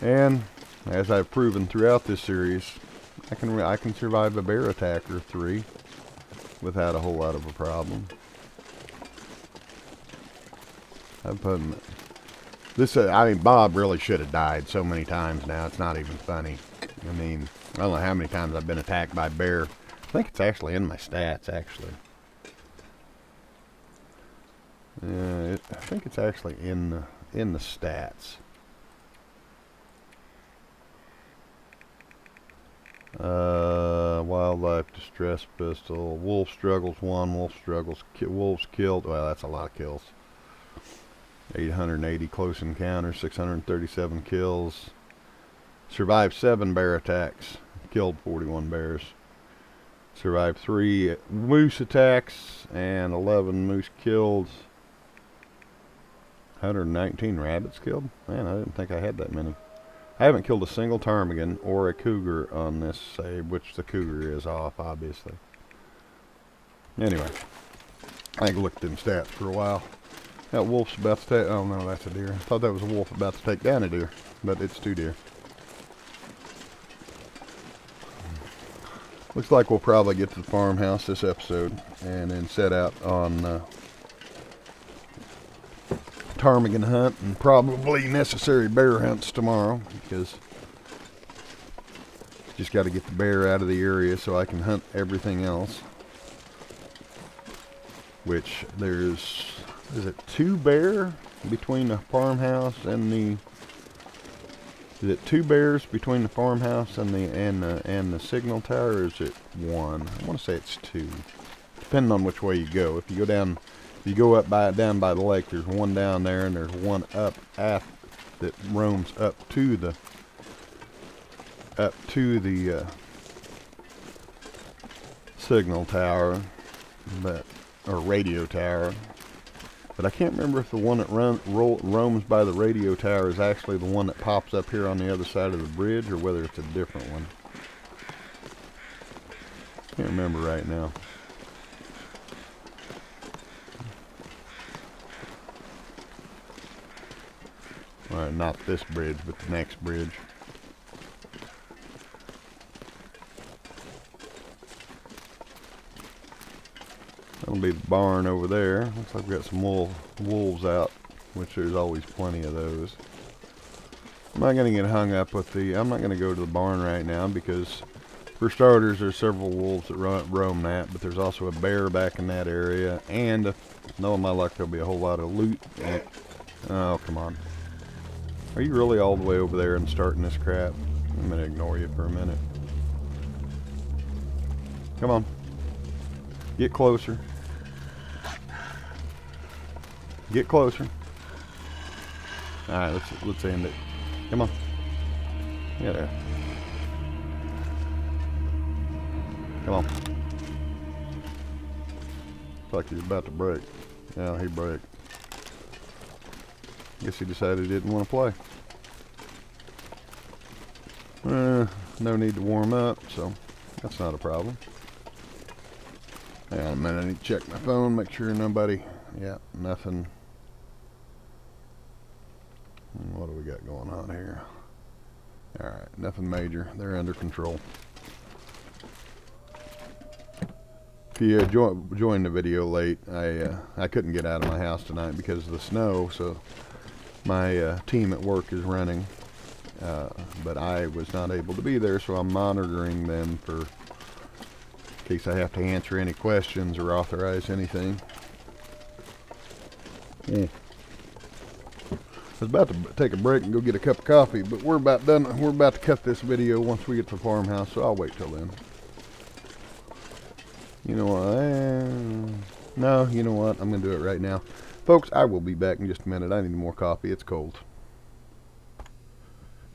S1: And as I've proven throughout this series, I can survive a bear attack or 3 without a whole lot of a problem. I mean, Bob really should have died so many times now. It's not even funny. I mean, I don't know how many times I've been attacked by a bear. I think it's actually in my stats, actually. I think it's actually in the stats. Wildlife distress pistol. Wolf struggles 1. Wolves killed. Well, that's a lot of kills. 880 close encounters. 637 kills. Survived 7 bear attacks. Killed 41 bears. Survived 3 moose attacks and 11 moose killed. 119 rabbits killed? Man, I didn't think I had that many. I haven't killed a single ptarmigan or a cougar on this save, which the cougar is off, obviously. Anyway, I ain't looked at them stats for a while. That wolf's about to take... Oh, no, that's a deer. I thought that was a wolf about to take down a deer, but it's 2 deer. Looks like we'll probably get to the farmhouse this episode and then set out on ptarmigan hunt and probably necessary bear hunts tomorrow, because just got to get the bear out of the area so I can hunt everything else. Which there's, is it 2 bear between the farmhouse and the, is it 2 bears between the farmhouse and the signal tower, or is it 1? I want to say it's 2, depending on which way you go. If you go down, if you go up down by the lake, there's 1 down there, and there's 1 up at that roams up to the signal tower, or radio tower. But I can't remember if the one that roams by the radio tower is actually the one that pops up here on the other side of the bridge, or whether it's a different one. Can't remember right now. Alright, not this bridge, but the next bridge. That'll be the barn over there. Looks like we got some wolves out, which there's always plenty of those. I'm not going to get hung up with I'm not going to go to the barn right now, because for starters there's several wolves that roam that, but there's also a bear back in that area, and knowing my luck there'll be a whole lot of loot. Oh, come on. Are you really all the way over there and starting this crap? I'm going to ignore you for a minute. Come on. Get closer. Get closer. Alright, let's end it. Come on. Yeah, there. Come on. Looks like he's about to break. Yeah, he broke. Guess he decided he didn't want to play. No need to warm up, so that's not a problem. Hang on a minute, I need to check my phone, make sure nobody, yeah, nothing. What do we got going on here? Alright, nothing major. They're under control. If you joined the video late, I couldn't get out of my house tonight because of the snow, so my team at work is running. But I was not able to be there, so I'm monitoring them for in case I have to answer any questions or authorize anything. I was about to take a break and go get a cup of coffee, but we're about done. We're about to cut this video once we get to the farmhouse, so I'll wait till then. You know what? No, you know what? I'm going to do it right now. Folks, I will be back in just a minute. I need more coffee. It's cold.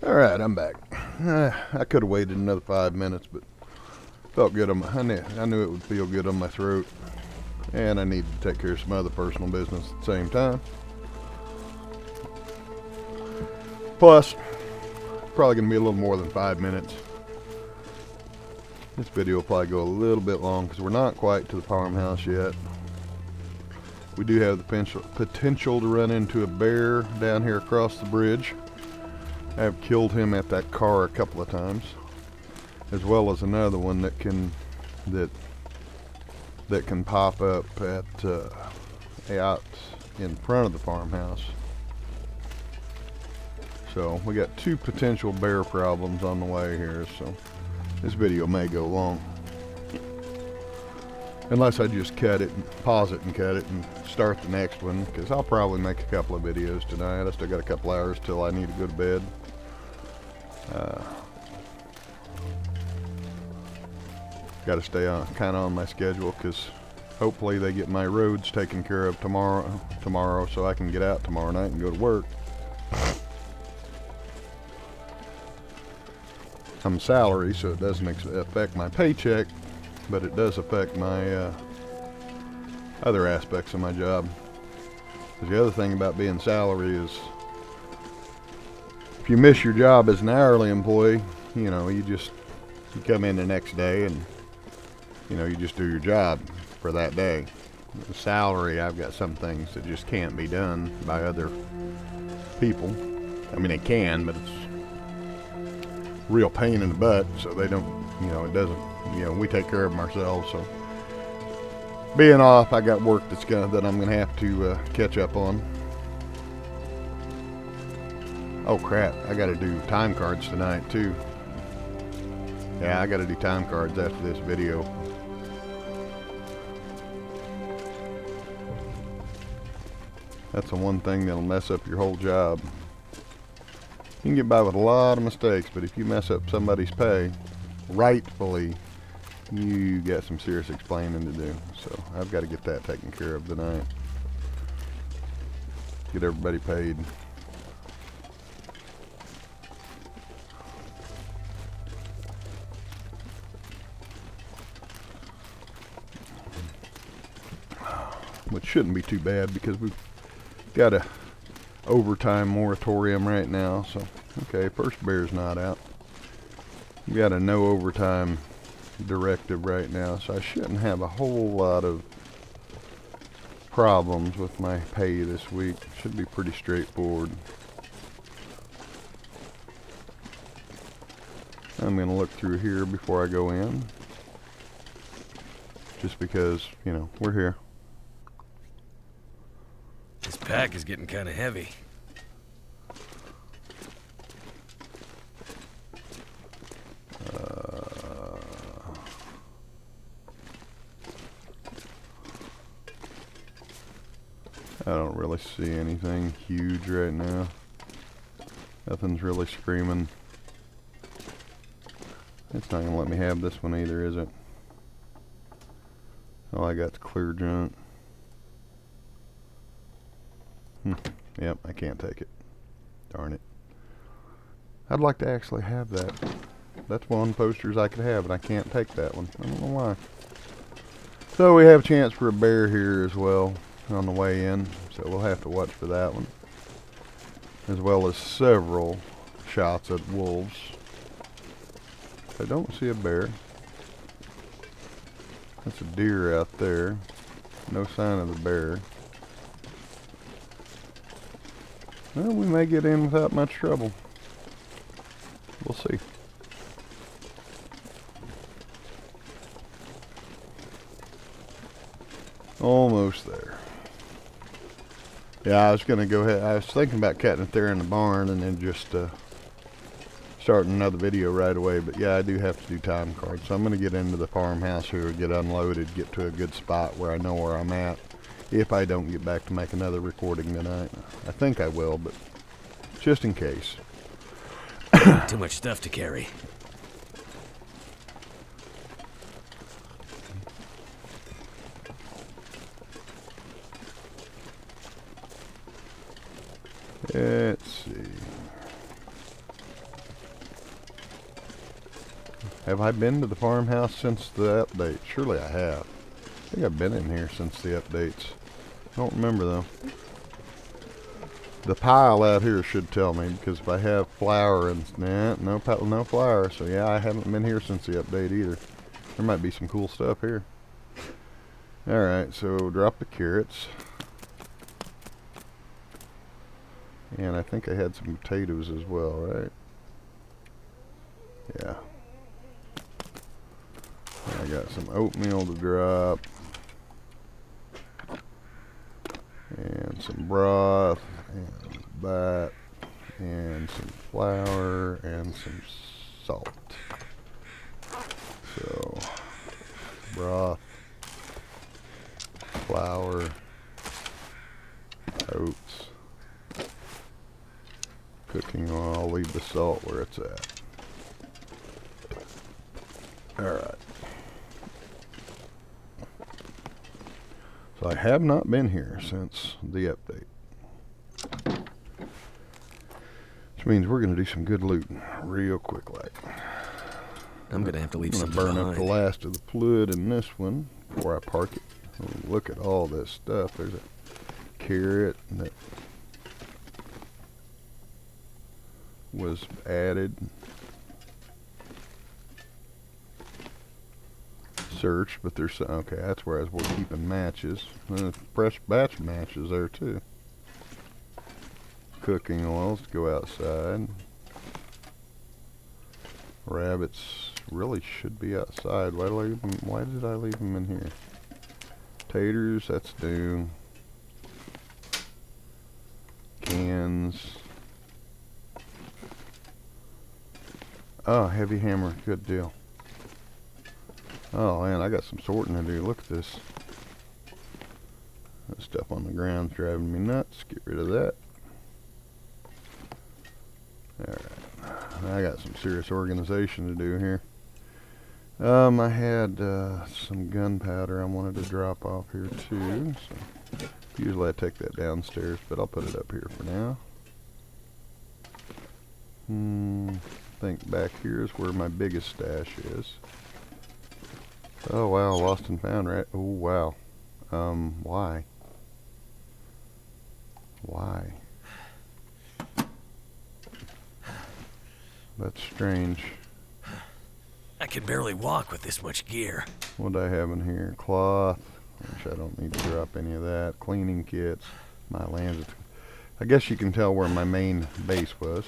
S1: Alright, I'm back. I could have waited another 5 minutes, but felt good on my, I knew it would feel good on my throat. And I needed to take care of some other personal business at the same time. Plus, probably going to be a little more than 5 minutes. This video will probably go a little bit long because we're not quite to the farmhouse yet. We do have the potential to run into a bear down here across the bridge. I have killed him at that car a couple of times, as well as another one that can pop up at out in front of the farmhouse. So we got 2 potential bear problems on the way here, so this video may go long. Unless I just cut it, and pause it and cut it and start the next one, because I'll probably make a couple of videos tonight. I still got a couple hours till I need to go to bed. Got to stay on kind of on my schedule, because hopefully they get my roads taken care of tomorrow so I can get out tomorrow night and go to work. I'm salary, so it doesn't affect my paycheck, but it does affect my other aspects of my job. Because the other thing about being salary is, if you miss your job as an hourly employee, you know, you come in the next day and, you know, you just do your job for that day. The salary, I've got some things that just can't be done by other people. I mean, they can, but it's real pain in the butt, so they don't you know, it doesn't, you know, we take care of them ourselves. So being off, I got work that I'm gonna have to catch up on. Oh crap, I gotta do time cards tonight too. Yeah, I gotta do time cards after this video. That's the one thing that'll mess up your whole job. You can get by with a lot of mistakes, but if you mess up somebody's pay, rightfully, you got some serious explaining to do. So I've got to get that taken care of tonight. Get everybody paid. Which shouldn't be too bad because we've got a overtime moratorium right now. So, okay, first bear's not out. We got a no overtime directive right now, so I shouldn't have a whole lot of problems with my pay this week. Should be pretty straightforward. I'm gonna look through here before I go in, just because, you know, we're here.
S2: This pack is getting kind of heavy.
S1: I don't really see anything huge right now. Nothing's really screaming. It's not gonna let me have this one either, is it? All I got's clear junk. Yep, I can't take it. Darn it. I'd like to actually have that. That's one of the posters I could have, and I can't take that one. I don't know why. So we have a chance for a bear here as well on the way in, so we'll have to watch for that one, as well as several shots at wolves. I don't see a bear. That's a deer out there. No sign of the bear. Well, we may get in without much trouble. We'll see. Almost there. Yeah, I was gonna go ahead. I was thinking about cutting it there in the barn and then just starting another video right away. But yeah, I do have to do time cards. So I'm gonna get into the farmhouse here, get unloaded, get to a good spot where I know where I'm at. If I don't get back to make another recording tonight. I think I will, but just in case.
S2: Too much stuff to carry.
S1: Let's see. Have I been to the farmhouse since the update? Surely I have. I think I've been in here since the updates. I don't remember though. The pile out here should tell me, because if I have flour and no flour, so yeah, I haven't been here since the update either. There might be some cool stuff here. Alright, so drop the carrots. And I think I had some potatoes as well, right? Yeah. I got some oatmeal to drop. And some broth, and that, and some flour, and some salt. So, broth, flour, oats, cooking oil. I'll leave the salt where it's at. Alright. So I have not been here since the update. Which means we're going to do some good looting real quick like.
S2: I'm going to have to leave something
S1: burn
S2: behind.
S1: up the last of the fluid in this one before I park it. Oh, look at all this stuff. There's a carrot that was added. Search, but there's okay. That's where I was keeping matches. Fresh batch matches there too. Cooking oils to go outside. Rabbits really should be outside. Why did I leave them in here? Taters, that's new. Cans. Oh, heavy hammer, good deal. Oh man, I got some sorting to do. Look at this. That stuff on the ground's driving me nuts. Get rid of that. Alright, I got some serious organization to do here. I had some gunpowder I wanted to drop off here too. So usually I take that downstairs, but I'll put it up here for now. I think back here is where my biggest stash is. Oh wow, lost and found, right? Oh wow. Why? Why? That's strange.
S2: I can barely walk with this much gear.
S1: What do I have in here? Cloth. Which I don't need to drop any of that. Cleaning kits. My lands. I guess you can tell where my main base was.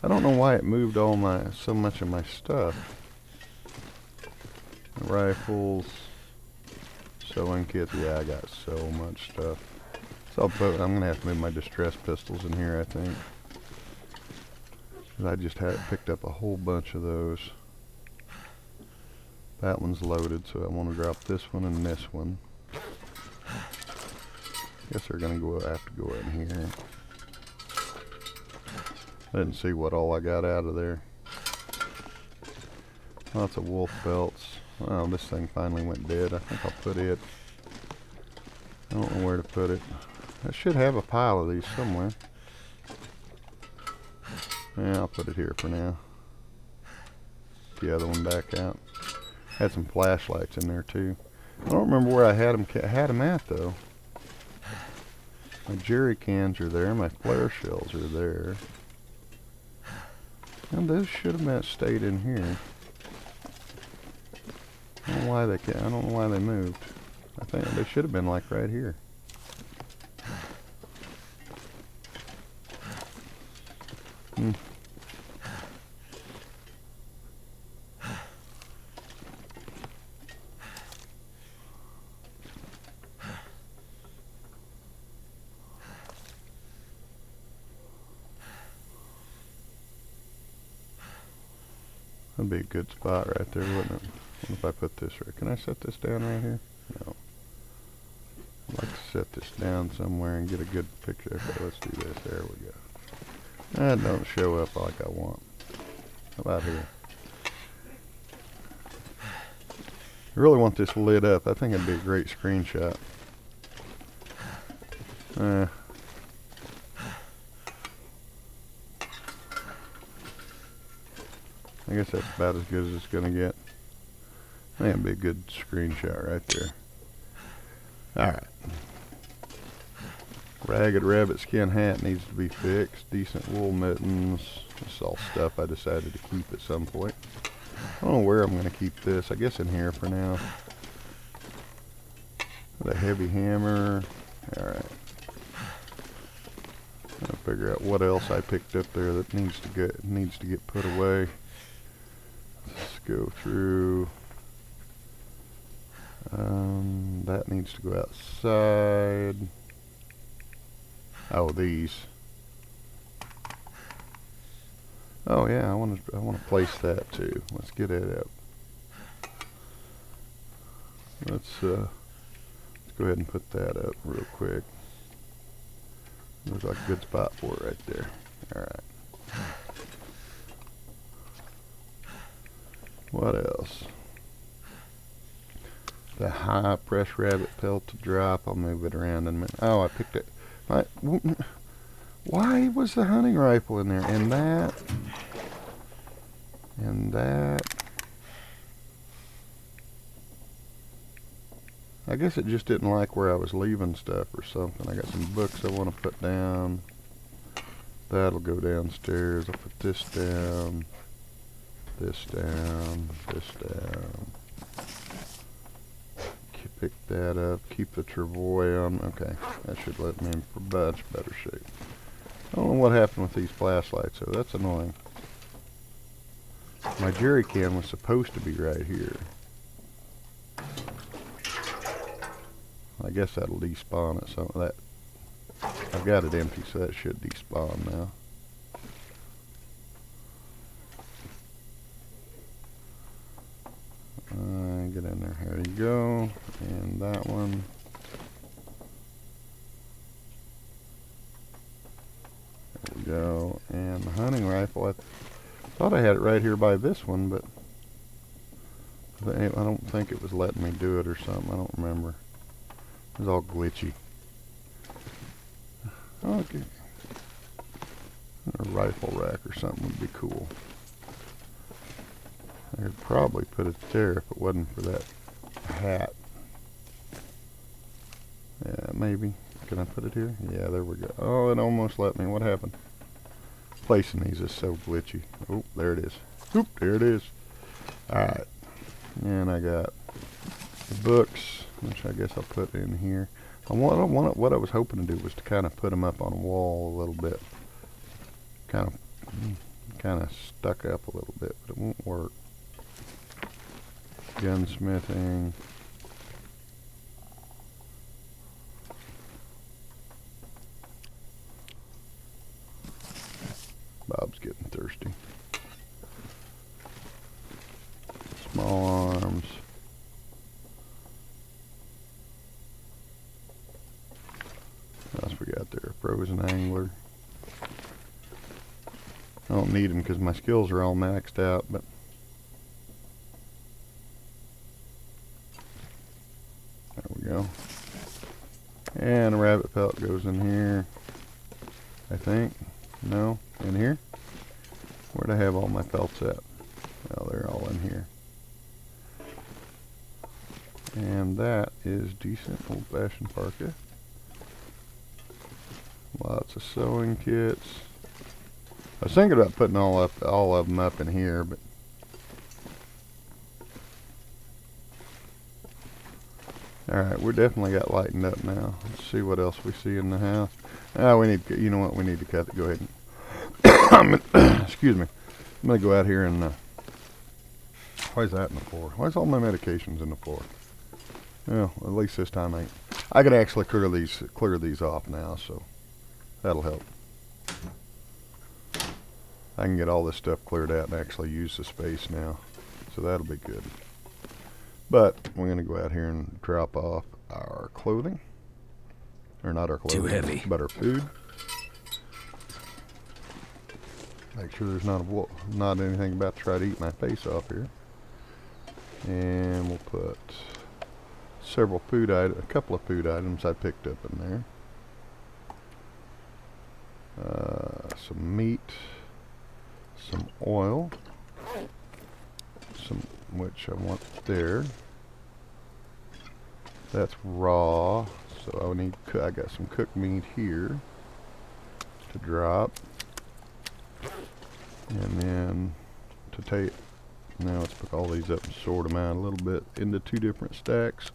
S1: I don't know why it moved so much of my stuff. Rifles. Sewing kits. Yeah, I got so much stuff. So I'm gonna have to move my distress pistols in here, I think. I just picked up a whole bunch of those. That one's loaded, so I want to drop this one and this one. Guess they're gonna have to go in here. I didn't see what all I got out of there. Lots of wolf belts. Oh, this thing finally went dead. I think I'll put it. I don't know where to put it. I should have a pile of these somewhere. Yeah, I'll put it here for now. The other one back out. Had some flashlights in there too. I don't remember where I had them at though. My jerry cans are there. My flare shells are there. And those should have stayed in here. I don't know why I don't know why they moved. I think they should have been like right here. That'd be a good spot right there, wouldn't it? What if I put this right? Can I set this down right here? No. I'd like to set this down somewhere and get a good picture. Okay, let's do this. There we go. That don't show up like I want. How about here? I really want this lit up. I think it'd be a great screenshot. I guess that's about as good as it's gonna get. I think it'd be a good screenshot right there. Alright. Ragged rabbit skin hat needs to be fixed. Decent wool mittens. This is all stuff I decided to keep at some point. I don't know where I'm gonna keep this. I guess in here for now. The heavy hammer. Alright. I'll figure out what else I picked up there that needs to get put away. Let's go through. That needs to go outside. Oh, these. Oh yeah, I want to place that too. Let's get it up. Let's go ahead and put that up real quick. Looks like a good spot for it right there. All right. What else? The high press rabbit pelt to drop. I'll move it around in a minute. Oh, I picked it. Why was the hunting rifle in there? And that. And that. I guess it just didn't like where I was leaving stuff or something. I got some books I want to put down. That'll go downstairs. I'll put this down. This down. This down. Pick that up. Keep the travois on. Okay, that should let me in for much better shape. I don't know what happened with these flashlights, so that's annoying. My jerry can was supposed to be right here. I guess that'll despawn it. Some of that. I've got it empty, so that should despawn now. Get in there. There you go. And that one. There we go. And the hunting rifle. I thought I had it right here by this one, but I don't think it was letting me do it or something. I don't remember. It was all glitchy. Okay. A rifle rack or something would be cool. I could probably put it there if it wasn't for that hat. Yeah, maybe. Can I put it here? Yeah, there we go. Oh, it almost let me. What happened? Placing these is so glitchy. Oh, there it is. Oop, there it is. Alright. And I got the books, which I guess I'll put in here. What I was hoping to do was to kind of put them up on a wall a little bit. Kind of stuck up a little bit, but it won't work. Gunsmithing. Bob's getting thirsty. Small arms. What else we got there? Frozen angler. I don't need them because my skills are all maxed out, but there we go. And a rabbit pelt goes in here, I think. No, in here? Where'd I have all my pelts at? Well, they're all in here. And that is decent old-fashioned parka. Lots of sewing kits. I was thinking about putting all of them up in here, but alright, we're definitely got lightened up now. Let's see what else we see in the house. We need, you know what, we need to cut it. Go ahead and excuse me. I'm gonna go out here and why is that in the floor? Why is all my medications in the floor? Well, at least this time I can actually clear these off now, so that'll help. I can get all this stuff cleared out and actually use the space now, so that'll be good. But we're going to go out here and drop off our clothing, or not our clothing,
S2: too heavy,
S1: but our food. Make sure there's not anything about to try to eat my face off here. And we'll put a couple of food items I picked up in there. Some meat, some oil, which I want there. That's raw, so I got some cooked meat here to drop, and then to take. Now let's pick all these up and sort them out a little bit into two different stacks.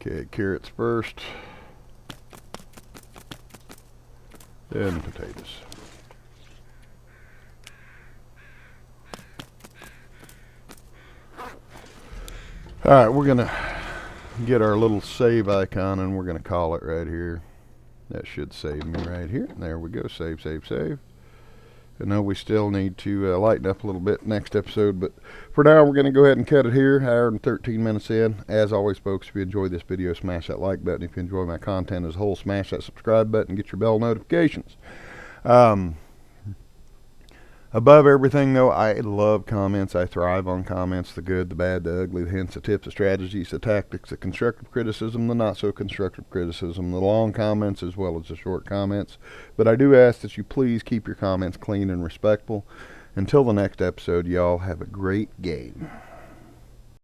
S1: Okay, carrots first, then potatoes. Alright, we're going to get our little save icon and we're going to call it right here. That should save me right here. There we go, save, save, save. I know we still need to lighten up a little bit next episode, but for now we're going to go ahead and cut it here. Hour and 13 minutes in. As always, folks, if you enjoyed this video, smash that like button. If you enjoy my content as a whole, smash that subscribe button. Get your bell notifications. Above everything, though, I love comments. I thrive on comments, the good, the bad, the ugly, the hints, the tips, the strategies, the tactics, the constructive criticism, the not-so-constructive criticism, the long comments as well as the short comments. But I do ask that you please keep your comments clean and respectful. Until the next episode, y'all have a great game.